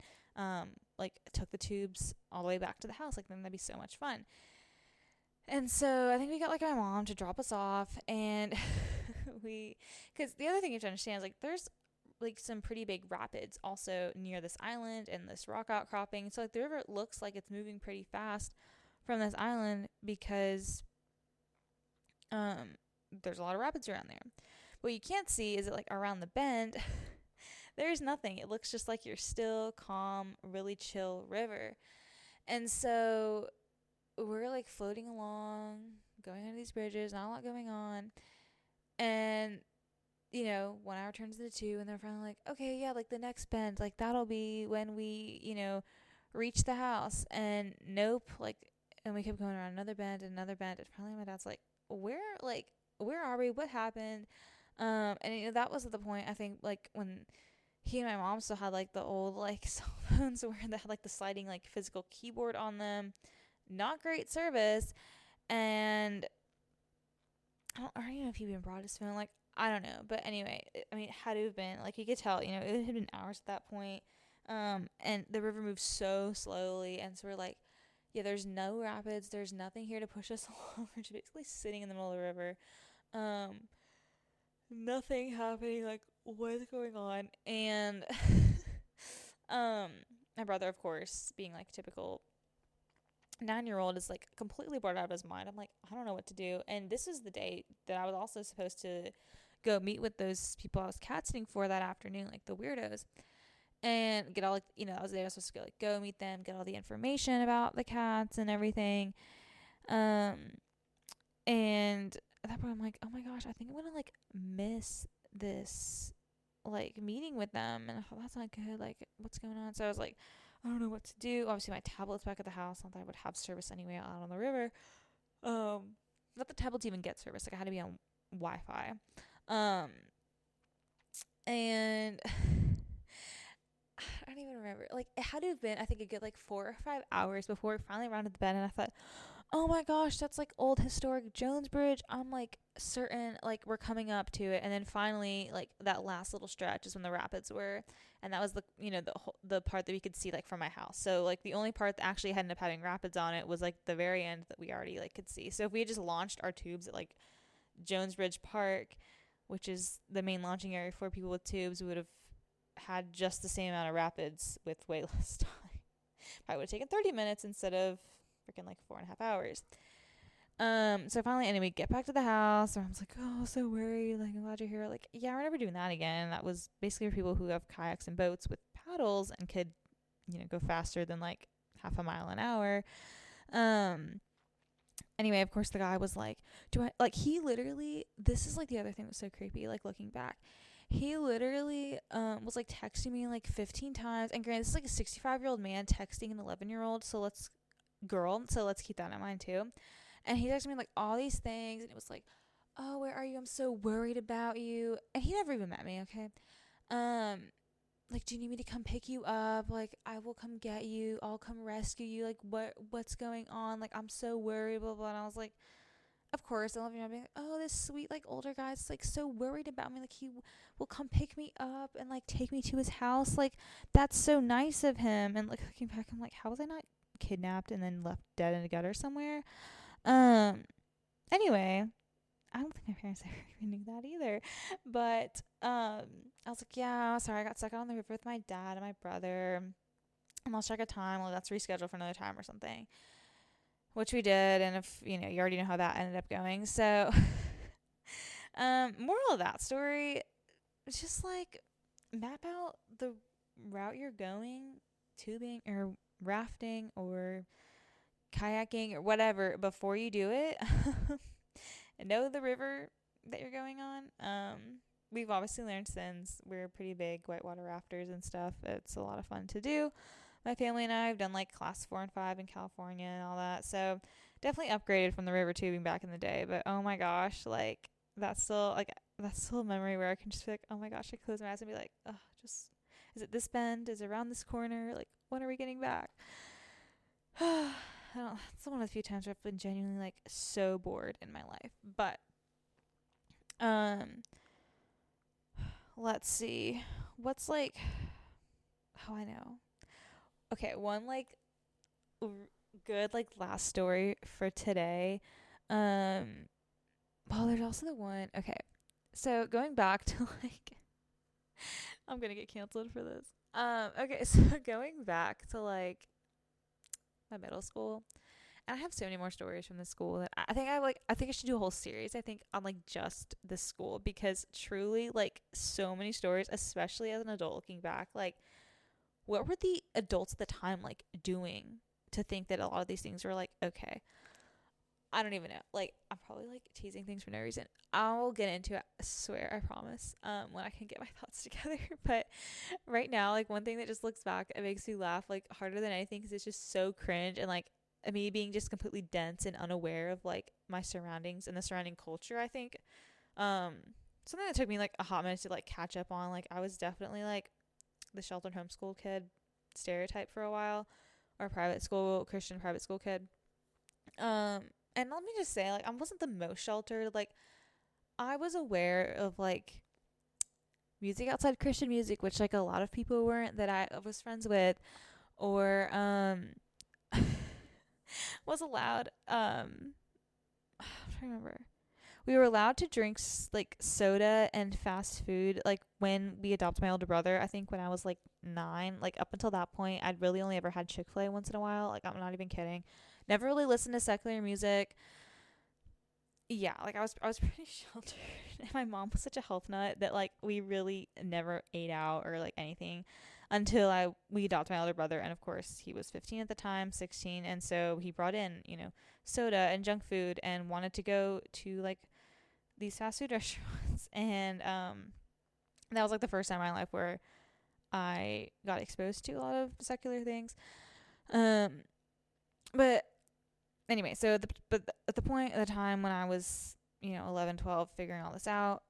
like took the tubes all the way back to the house. Like, then that'd be so much fun. And so I think we got like my mom to drop us off, and because the other thing you have to understand is like there's like some pretty big rapids also near this island and this rock outcropping. So like the river looks like it's moving pretty fast from this island because there's a lot of rapids around there. What you can't see is that like around the bend there's nothing. It looks just like your still, calm, really chill river. And so we're like floating along, going under these bridges, not a lot going on. And 1 hour turns into 2, and they're finally like, okay, yeah, like the next bend, like that'll be when we, reach the house. And nope, like, and we kept going around another bend and another bend. And finally my dad's like, where are we? What happened? And that was at the point, I think, like when he and my mom still had like the old like cell phones where they had like the sliding like physical keyboard on them. Not great service. And I don't even know if he even brought his phone. Like, I don't know. But anyway, I mean, it had to have been, like, you could tell, it had been hours at that point. And the river moves so slowly. And so we're like, yeah, there's no rapids. There's nothing here to push us along. We're just basically sitting in the middle of the river. Nothing happening. Like, what's going on? And my brother, of course, being like typical 9-year-old, is like completely bored out of his mind. I'm like, I don't know what to do. And this is the day that I was also supposed to go meet with those people I was cat sitting for that afternoon, like the weirdos, and get all like, I was there, I was supposed to go meet them, get all the information about the cats and everything. And at that point I'm like, oh my gosh, I think I'm gonna like miss this like meeting with them. And I thought, that's not good, like what's going on? So I was like, I don't know what to do. Obviously my tablet's back at the house, not that I would have service anyway out on the river. Not the tablets even get service, like I had to be on Wi-Fi. And I don't even remember, like it had to have been, I think, a good like 4 or 5 hours before we finally rounded the bend. And I thought, oh my gosh, that's like old historic Jones Bridge. I'm like certain like we're coming up to it. And then finally, like that last little stretch is when the rapids were, and that was the the part that we could see like from my house. So like the only part that actually ended up having rapids on it was like the very end that we already like could see. So if we had just launched our tubes at like Jones Bridge Park, which is the main launching area for people with tubes, we would have had just the same amount of rapids with way less time. Probably would have taken 30 minutes instead of freaking like 4.5 hours. So finally, anyway, get back to the house. I was like, oh, so worried. Like, I'm glad you're here. Like, yeah, we're never doing that again. That was basically for people who have kayaks and boats with paddles and could, go faster than like half a mile an hour. Anyway, of course, the guy was like, he literally, this is like the other thing that was so creepy, like looking back. He literally was like texting me like 15 times. And granted, this is like a 65-year-old man texting an 11-year-old. So let's keep that in mind too. And he texted me like all these things, and it was like, oh, where are you? I'm so worried about you. And he never even met me, okay? Like, do you need me to come pick you up? Like, I will come get you. I'll come rescue you. Like, what's going on? Like, I'm so worried, blah, blah. And I was like, of course, I love being like, oh, this sweet like older guy's like so worried about me, like he will come pick me up and like take me to his house, like that's so nice of him. And like looking back, I'm like, how was I not kidnapped and then left dead in a gutter somewhere? Um. Anyway, I don't think my parents ever even knew that either. But I was like, yeah, sorry, I got stuck out on the river with my dad and my brother. I lost track of time. Well, that's rescheduled for another time or something. Which we did, and if you know, you already know how that ended up going. So, moral of that story, it's just like map out the route you're going, tubing or rafting or kayaking or whatever before you do it. And know the river that you're going on. We've obviously learned since we're pretty big whitewater rafters and stuff. It's a lot of fun to do. My family and I have done like class 4 and 5 in California and all that. So definitely upgraded from the river tubing back in the day. But oh my gosh, like that's still a memory where I can just be like, oh my gosh, I close my eyes and be like, oh, just is it this bend? Is it around this corner? Like when are we getting back? It's one of the few times where I've been genuinely like so bored in my life. But let's see. What's like, oh, I know. Okay, one like good like last story for today. Well, there's also the one. Okay, so going back to like, I'm gonna get canceled for this. Okay, so going back to like my middle school, and I have so many more stories from the school that I think I should do a whole series, I think, on like just the school, because truly like so many stories, especially as an adult looking back, like what were the adults at the time like doing to think that a lot of these things were like okay? I don't even know. Like I'm probably like teasing things for no reason. I'll get into it, I swear, I promise, when I can get my thoughts together. But right now, like one thing that just looks back, it makes me laugh like harder than anything because it's just so cringe, and like me being just completely dense and unaware of like my surroundings and the surrounding culture, I think. Something that took me like a hot minute to like catch up on. Like I was definitely like the sheltered homeschool kid stereotype for a while, or Christian private school kid. And let me just say, like, I wasn't the most sheltered. Like, I was aware of like music outside Christian music, which like a lot of people weren't that I was friends with, or was allowed. I'm trying to remember. We were allowed to drink like soda and fast food like when we adopted my older brother. I think when I was like 9, like up until that point, I'd really only ever had Chick-fil-A once in a while. Like I'm not even kidding. Never really listened to secular music. Yeah, like I was pretty sheltered. And my mom was such a health nut that like we really never ate out or like anything until we adopted my older brother, and of course he was 15 at the time, 16, and so he brought in, soda and junk food and wanted to go to like these fast food restaurants. And that was like the first time in my life where I got exposed to a lot of secular things. But anyway, so at the point at the time when I was 11, 12, figuring all this out,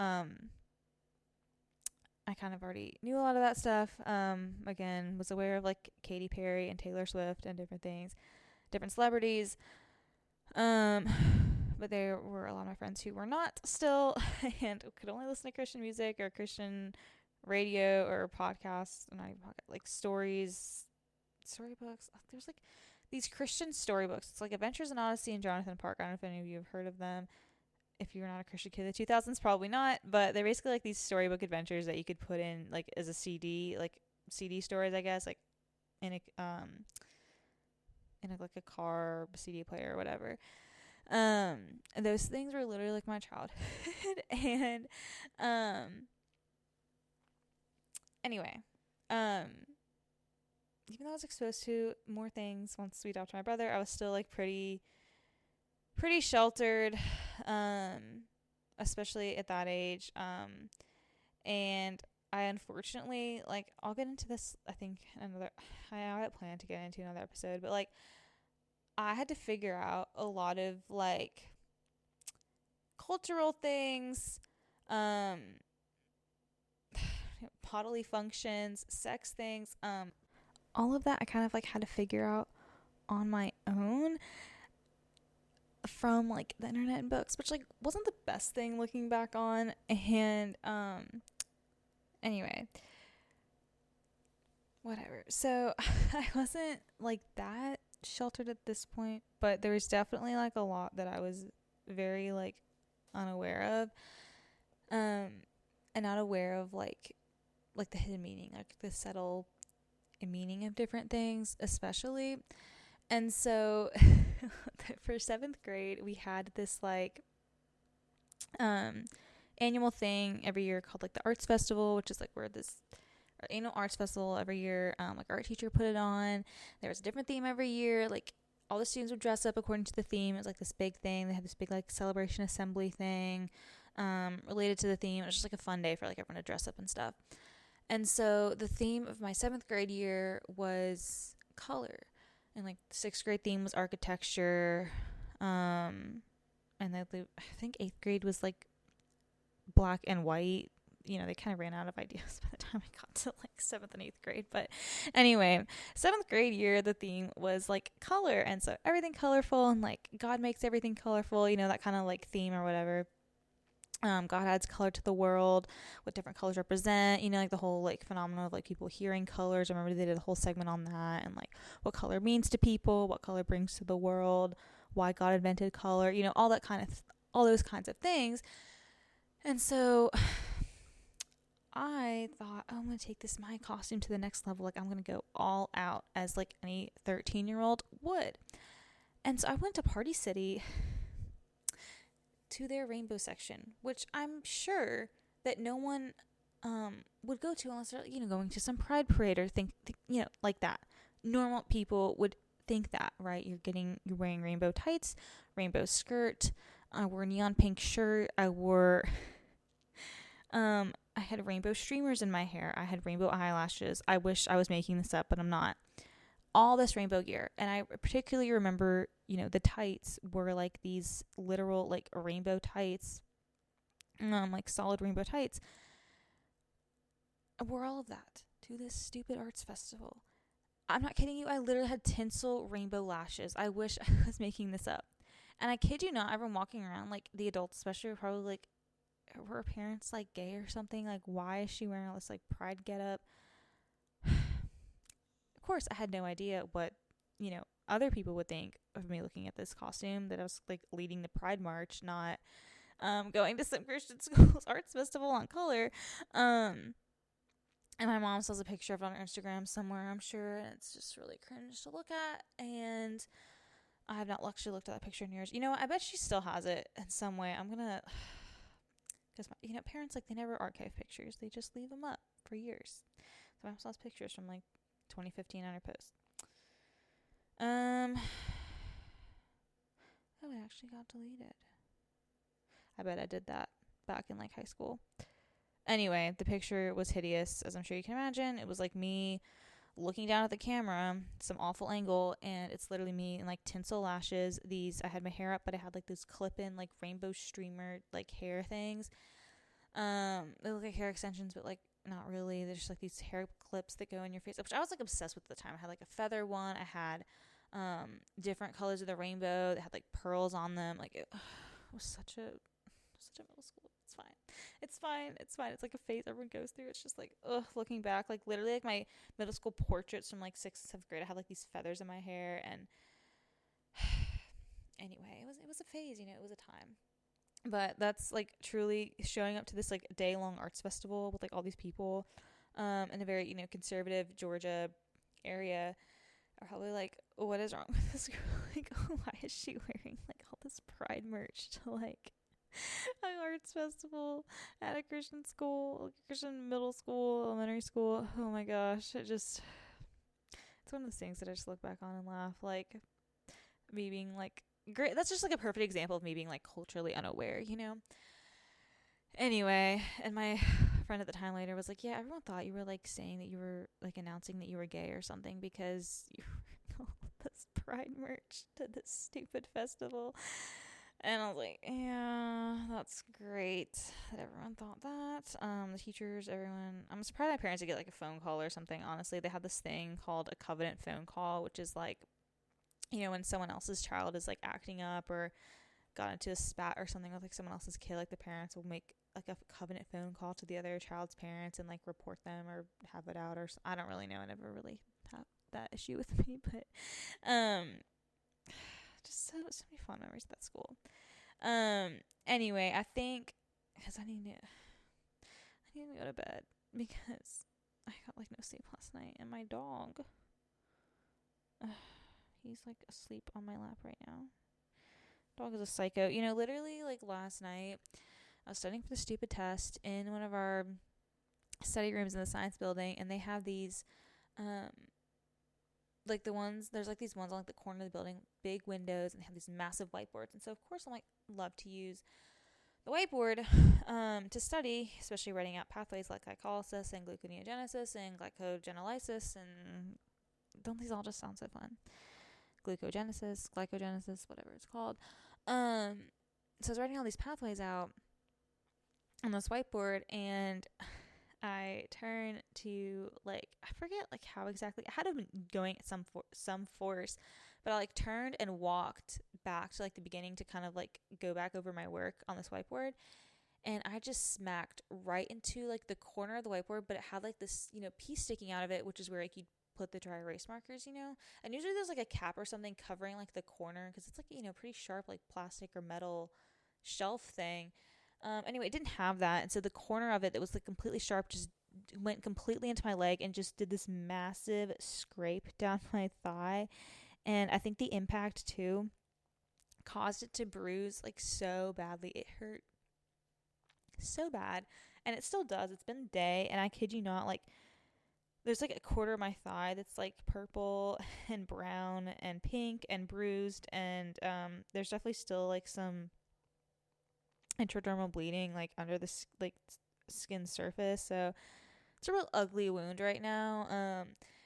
I kind of already knew a lot of that stuff. Again, was aware of like Katy Perry and Taylor Swift and different things, different celebrities. But there were a lot of my friends who were not still and could only listen to Christian music or Christian radio or podcasts, not even podcast, like storybooks. There's like these Christian storybooks. It's like Adventures in Odyssey and Jonathan Park. I don't know if any of you have heard of them. If you're not a Christian kid of the 2000s, probably not. But they're basically like these storybook adventures that you could put in like as a CD, like CD stories, I guess, like in a like a car CD player or whatever. And those things were literally like my childhood. And anyway, even though I was exposed to more things once we adopted my brother, I was still like pretty sheltered, especially at that age. And I unfortunately, like, I'll get into this, I think, I had planned to get into another episode, but like I had to figure out a lot of like cultural things, bodily functions, sex things, all of that I kind of like had to figure out on my own. from like the internet and books, which like wasn't the best thing looking back on. And anyway, whatever. So I wasn't like that sheltered at this point, but there was definitely like a lot that I was very like unaware of, and not aware of like the hidden meaning, like the subtle meaning of different things, especially. And so for 7th grade, we had this like annual thing every year called like the Arts Festival, which is like where this annual arts festival every year, like our teacher put it on. There was a different theme every year. Like all the students would dress up according to the theme. It was like this big thing. They had this big like celebration assembly thing related to the theme. It was just like a fun day for like everyone to dress up and stuff. And so the theme of my 7th grade year was color. And like the 6th grade theme was architecture. And I think 8th grade was like black and white. You know, they kind of ran out of ideas by the time I got to like 7th and 8th grade. But anyway, 7th grade year, the theme was like color. And so everything colorful, and like God makes everything colorful, you know, that kind of like theme or whatever. God adds color to the world, what different colors represent, you know, like the whole like phenomenon of like people hearing colors. I remember they did a whole segment on that, and like what color means to people, what color brings to the world, why God invented color, you know, all that kind of, all those kinds of things. And so I thought, oh, I'm going to take my costume to the next level. Like I'm going to go all out as like any 13-year-old would. And so I went to Party City to their rainbow section, which I'm sure that no one would go to unless they're, you know, going to some pride parade or think you know, like that. Normal people would think that, right? You're wearing rainbow tights, rainbow skirt. I wore a neon pink shirt. I had rainbow streamers in my hair. I had rainbow eyelashes. I wish I was making this up, but I'm not. All this rainbow gear. And I particularly remember, you know, the tights were like these literal like rainbow tights, like solid rainbow tights. I wore all of that to this stupid arts festival. I'm not kidding you. I literally had tinsel rainbow lashes. I wish I was making this up. And I kid you not, everyone walking around, like the adults especially, were probably like, were her parents like gay or something? Like, why is she wearing all this like pride getup? Of course, I had no idea what, you know, other people would think of me looking at this costume, that I was like leading the pride march, not going to some Christian school's arts festival on color. And my mom still has a picture of it on her Instagram somewhere, I'm sure, and it's just really cringe to look at. And I have not actually looked at that picture in years. You know, I bet she still has it in some way. I'm gonna, because you know, parents, like, they never archive pictures; they just leave them up for years. So my mom still has pictures from like 2015 on her post. Oh, it actually got deleted. I bet I did that back in like high school. Anyway, the picture was hideous, as I'm sure you can imagine. It was like me looking down at the camera, some awful angle, and it's literally me in like tinsel lashes. I had my hair up, but I had like those clip-in like rainbow streamer like hair things. They look like hair extensions, but like not really. They're just like these hair clips that go in your face, which I was like obsessed with at the time. I had like a feather one. I had different colors of the rainbow that had like pearls on them. Like it was such a middle school. It's fine. It's like a phase everyone goes through. It's just like, ugh, looking back, like literally like my middle school portraits from like 6th and 7th grade, I had like these feathers in my hair. And anyway, it was a phase, you know, it was a time. But that's like truly showing up to this like day-long arts festival with like all these people in a very, you know, conservative Georgia area are probably like, what is wrong with this girl? Like, why is she wearing like all this pride merch to like an arts festival at a Christian school, Christian middle school, elementary school? Oh my gosh, it's one of those things that I just look back on and laugh. Like me being like, great, that's just like a perfect example of me being like culturally unaware, you know? Anyway, and my friend at the time later was like, yeah, everyone thought you were like saying that you were like announcing that you were gay or something because you were all this pride merch to this stupid festival. And I was like, yeah, that's great that everyone thought that. The teachers, everyone. I'm surprised my parents did get like a phone call or something, honestly. They had this thing called a covenant phone call, which is like when someone else's child is like acting up or got into a spat or something with like someone else's kid, like the parents will make like a covenant phone call to the other child's parents and like report them or have it out, or I don't really know. I never really had that issue with me, but just so many fun memories of that school. Anyway, I think because I need to go to bed because I got like no sleep last night, and my dog, he's like asleep on my lap right now. Dog is a psycho. Literally like last night I was studying for the stupid test in one of our study rooms in the science building, and they have these like there's like these ones on like the corner of the building, big windows, and they have these massive whiteboards. And so of course I'm like love to use the whiteboard to study, especially writing out pathways like glycolysis and gluconeogenesis and glycogenolysis, and don't these all just sound so fun? Glycogenesis, whatever it's called. So I was writing all these pathways out on this whiteboard, and I turn to like, I forget like how exactly, I had to been going at some force, but I like turned and walked back to like the beginning to kind of like go back over my work on this whiteboard, and I just smacked right into like the corner of the whiteboard, but it had like this piece sticking out of it, which is where like you'd put the dry erase markers, and usually there's like a cap or something covering like the corner because it's like pretty sharp like plastic or metal shelf thing. Anyway, it didn't have that, and so the corner of it that was like completely sharp just went completely into my leg and just did this massive scrape down my thigh. And I think the impact too caused it to bruise like so badly. It hurt so bad, and it still does. It's been a day, and I kid you not, like there's like a quarter of my thigh that's like purple and brown and pink and bruised, and there's definitely still like some intradermal bleeding like under the like skin surface. So it's a real ugly wound right now.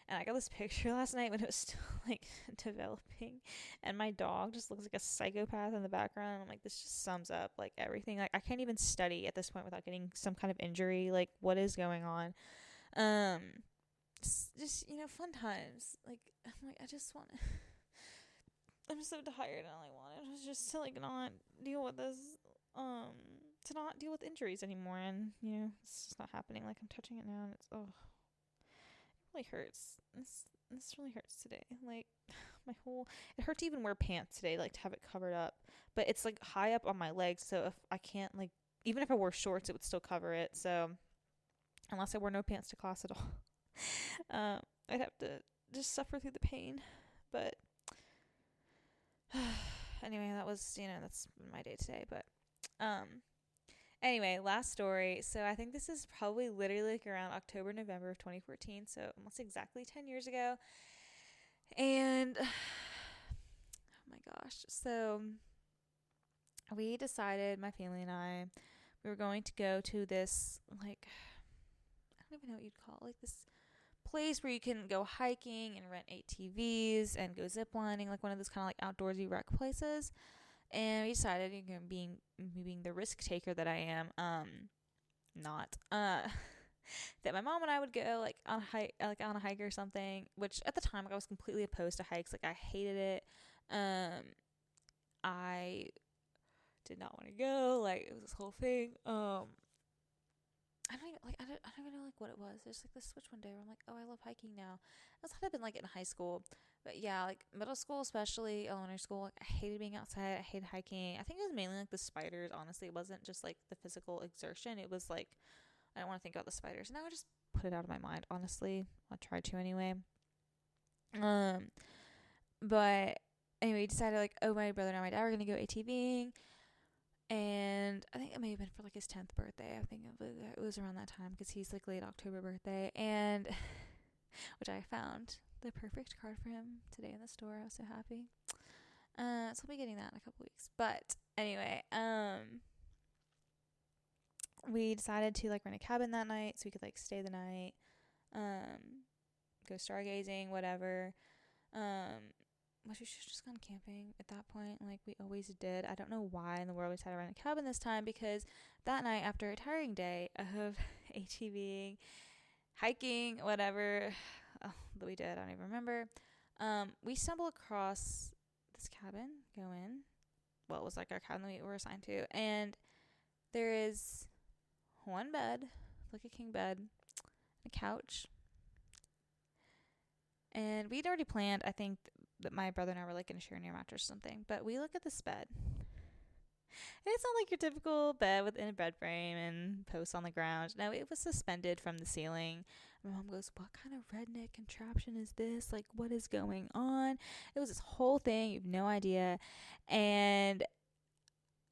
And I got this picture last night when it was still like developing, and my dog just looks like a psychopath in the background. I'm like, this just sums up like everything. Like I can't even study at this point without getting some kind of injury. Like what is going on? Just fun times. Like I'm like, I just want to I'm so tired, and all I wanted was just to like not deal with this, to not deal with injuries anymore. And it's just not happening. Like I'm touching it now, and it's it really hurts. This really hurts today. Like it hurt to even wear pants today, like to have it covered up. But it's like high up on my legs, so if I can't like, even if I wore shorts, it would still cover it. So unless I wore no pants to class at all, I'd have to just suffer through the pain. But anyway, that was, that's my day today. But anyway, last story. So I think this is probably literally like around October, November of 2014. So almost exactly 10 years ago. And oh my gosh. So we decided, my family and I, we were going to go to this, like, I don't even know what you'd call it, like this place where you can go hiking and rent ATVs and go ziplining, like one of those kind of like outdoorsy rec places. And we decided, being the risk taker that I am, that my mom and I would go like on a hike or something. Which at the time, like, I was completely opposed to hikes. Like I hated it. I did not want to go. Like it was this whole thing. I don't even know like what it was. There's like this switch one day where I'm like, oh, I love hiking now. That's had been like in high school, but yeah, like middle school, especially elementary school, like, I hated being outside. I hated hiking. I think it was mainly like the spiders. Honestly, it wasn't just like the physical exertion. It was like I don't want to think about the spiders. Now I just put it out of my mind. Honestly, I'll try to anyway. But anyway, we decided like, oh, my brother and my dad were gonna go ATVing. And I think it may have been for like his 10th birthday. I think it was around that time because he's like late October birthday, and which I found the perfect card for him today in the store. I was so happy. So I'll be getting that in a couple weeks. But anyway, we decided to like rent a cabin that night so we could like stay the night, go stargazing, whatever. Which we should have just gone camping at that point, like we always did. I don't know why in the world we decided to rent a cabin this time, because that night, after a tiring day of ATVing, hiking, whatever that we did, I don't even remember, We stumble across this cabin, go in. Well, it was like our cabin that we were assigned to. And there is one bed, like a king bed, a couch. And we'd already planned, I think, that my brother and I were like going to share a mattress or something. But we look at this bed. And it's not like your typical bed within a bed frame and posts on the ground. No, it was suspended from the ceiling. My mom goes, what kind of redneck contraption is this? Like, what is going on? It was this whole thing. You have no idea. And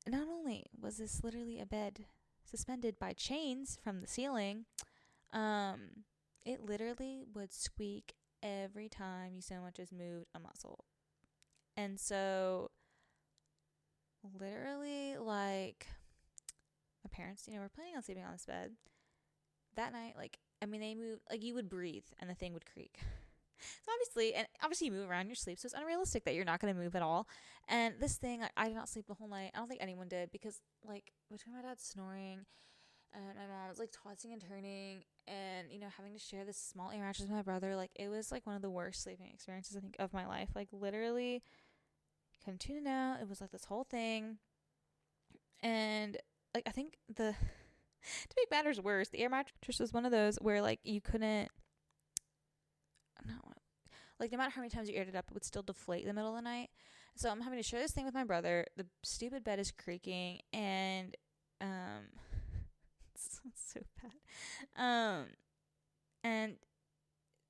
not only was this literally a bed suspended by chains from the ceiling, it literally would squeak every time you so much as moved a muscle. And so literally, like, my parents, were planning on sleeping on this bed. That night, they moved, you would breathe and the thing would creak. So obviously you move around in your sleep, so it's unrealistic that you're not going to move at all. And this thing, I did not sleep the whole night. I don't think anyone did, because, between my dad snoring and my mom was, tossing and turning and, having to share this small air mattress with my brother, it was, one of the worst sleeping experiences, I think, of my life. Literally couldn't tune it out. It was, this whole thing. And, I think to make matters worse, the air mattress was one of those where, you couldn't, no matter how many times you aired it up, it would still deflate in the middle of the night. So I'm having to share this thing with my brother. The stupid bed is creaking, and it's so bad. And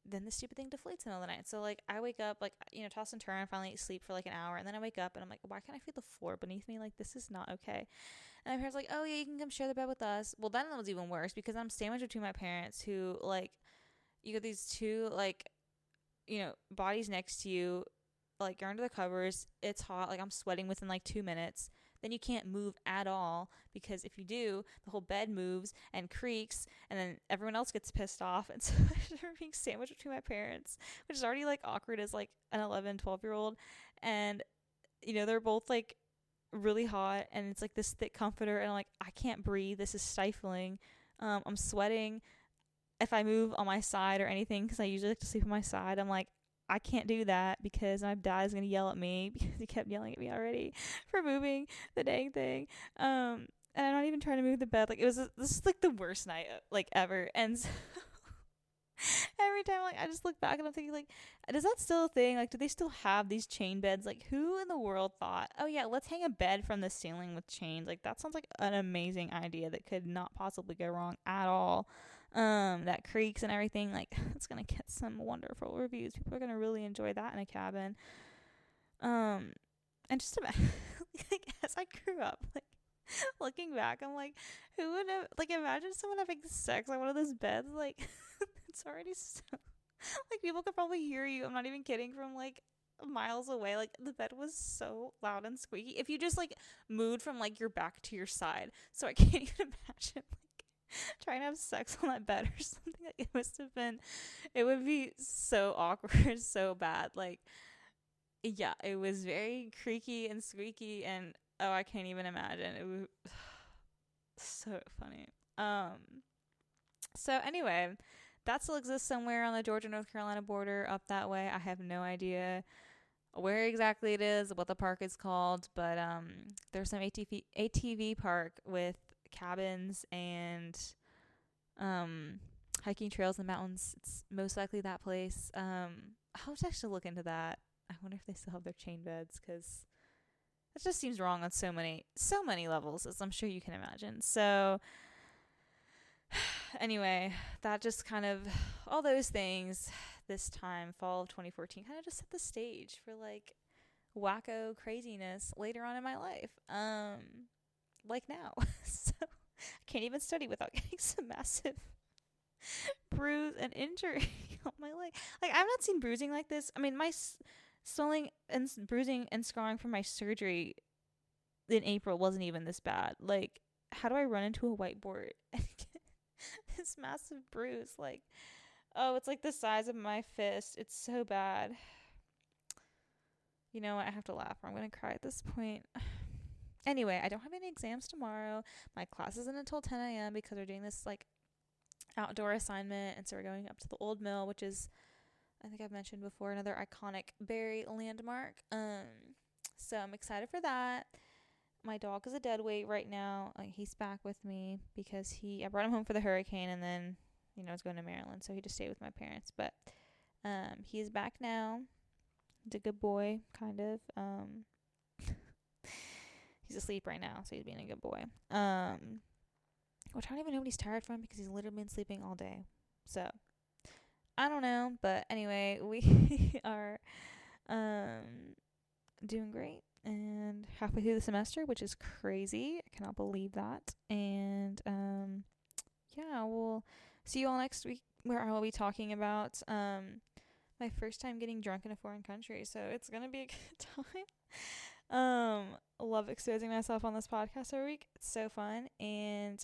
then the stupid thing deflates in the middle of the night. So I wake up, toss and turn, finally sleep for an hour, and then I wake up and I'm like, why can't I feel the floor beneath me? This is not okay. And my parents oh yeah, you can come share the bed with us. Well, then it was even worse, because I'm sandwiched between my parents, who you got these two bodies next to you, you're under the covers, it's hot, I'm sweating within 2 minutes. Then you can't move at all, because if you do, the whole bed moves and creaks, and then everyone else gets pissed off. And so I started being sandwiched between my parents, which is already awkward as an 11, 12-year-old. And they're both really hot, and it's this thick comforter, and I'm I can't breathe, this is stifling. I'm sweating if I move on my side or anything, because I usually like to sleep on my side. I'm I can't do that, because my dad is going to yell at me, because he kept yelling at me already for moving the dang thing. And I'm not even trying to move the bed. This is the worst night, ever. And so every time, I just look back and I'm thinking, is that still a thing? Do they still have these chain beds? Who in the world thought, oh yeah, let's hang a bed from the ceiling with chains? That sounds like an amazing idea that could not possibly go wrong at all. That creaks and everything, it's gonna get some wonderful reviews. People are gonna really enjoy that in a cabin. And just as I grew up, looking back, I'm who would have, imagine someone having sex on one of those beds, it's already so, people could probably hear you, I'm not even kidding, from miles away. The bed was so loud and squeaky if you just moved from your back to your side. So I can't even imagine trying to have sex on that bed or something. It would be so awkward, so bad. Yeah, it was very creaky and squeaky, and I can't even imagine. It was so funny. So anyway, that still exists somewhere on the Georgia-North Carolina border up that way. I have no idea where exactly it is, what the park is called, but there's some ATV park with cabins and hiking trails in the mountains. It's most likely that place. I'll actually look into that. I wonder if they still have their chain beds, because it just seems wrong on so many levels, as I'm sure you can imagine. So anyway, that just kind of, all those things this time, fall of 2014, kind of just set the stage for wacko craziness later on in my life. Now. So I can't even study without getting some massive bruise and injury on my leg. I've not seen bruising like this. I mean, my swelling and bruising and scarring from my surgery in April wasn't even this bad. How do I run into a whiteboard and get this massive bruise? It's the size of my fist. It's so bad. You know what? I have to laugh or I'm going to cry at this point. Anyway, I don't have any exams tomorrow. My class isn't until 10 a.m. because we're doing this outdoor assignment, and so we're going up to the old mill, which is I think I've mentioned before, another iconic berry landmark. So I'm excited for that. My dog is a dead weight right now. He's back with me because I brought him home for the hurricane, and then, I was going to Maryland, so he just stayed with my parents. But he is back now. He's a good boy, kind of. He's asleep right now, so he's being a good boy. Which I don't even know what he's tired from, because he's literally been sleeping all day. So I don't know, but anyway, we are doing great and halfway through the semester, which is crazy. I cannot believe that. And yeah, we'll see you all next week, where I will be talking about my first time getting drunk in a foreign country. So it's gonna be a good time. Love exposing myself on this podcast every week. It's so fun. And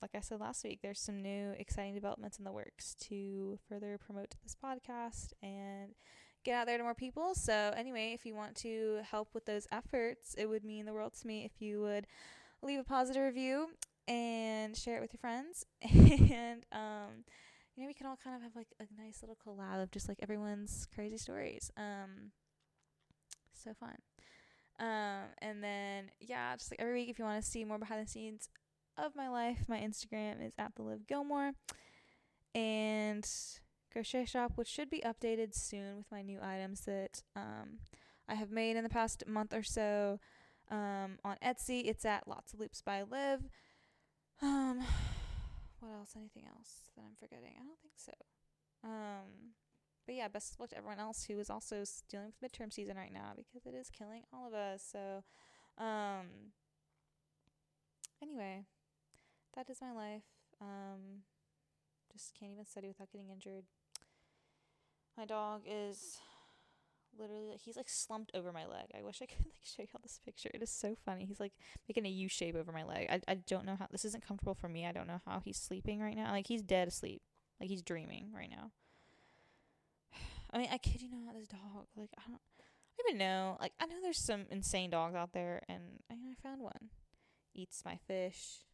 like I said last week, there's some new exciting developments in the works to further promote this podcast and get out there to more people. So anyway, if you want to help with those efforts, it would mean the world to me if you would leave a positive review and share it with your friends. And we can all kind of have like a nice little collab of just like everyone's crazy stories. So fun. And then just like every week, if you want to see more behind the scenes of my life, my Instagram is @thelivegilmore, and crochet shop, which should be updated soon with my new items that I have made in the past month or so. On Etsy, it's at Lots of Loops by Liv. What else? Anything else that I'm forgetting? I don't think so. But yeah, best of luck to everyone else who is also dealing with midterm season right now, because it is killing all of us. So, anyway, that is my life. Just can't even study without getting injured. My dog is literally, he's like slumped over my leg. I wish I could like show you all this picture. It is so funny. He's like making a U shape over my leg. I don't know how, this isn't comfortable for me. I don't know how he's sleeping right now. Like, he's dead asleep. Like, he's dreaming right now. I mean, I kid you not, this dog, like, I don't even know. Like, I know there's some insane dogs out there, and I found one. Eats my fish,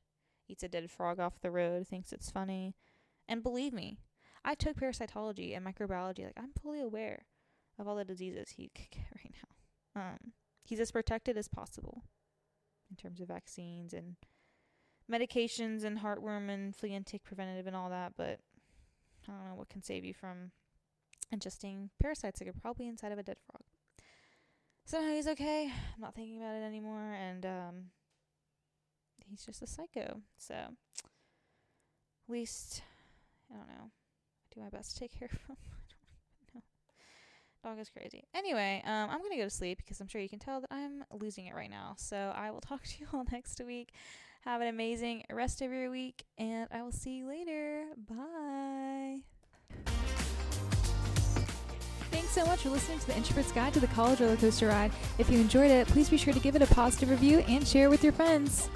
eats a dead frog off the road, thinks it's funny. And believe me, I took parasitology and microbiology. Like, I'm fully aware of all the diseases he could get right now. He's as protected as possible in terms of vaccines and medications and heartworm and flea and tick preventative and all that, but I don't know what can save you from ingesting parasites that are probably inside of a dead frog. Somehow he's okay. I'm not thinking about it anymore, and he's just a psycho. So at least, I don't know, I do my best to take care of him. I don't know. Dog is crazy. Anyway, I'm gonna go to sleep because I'm sure you can tell that I'm losing it right now. So I will talk to you all next week. Have an amazing rest of your week, and I will see you later. Bye. Thanks so much for listening to the Introvert's Guide to the College Roller Coaster Ride. If you enjoyed it, please be sure to give it a positive review and share it with your friends.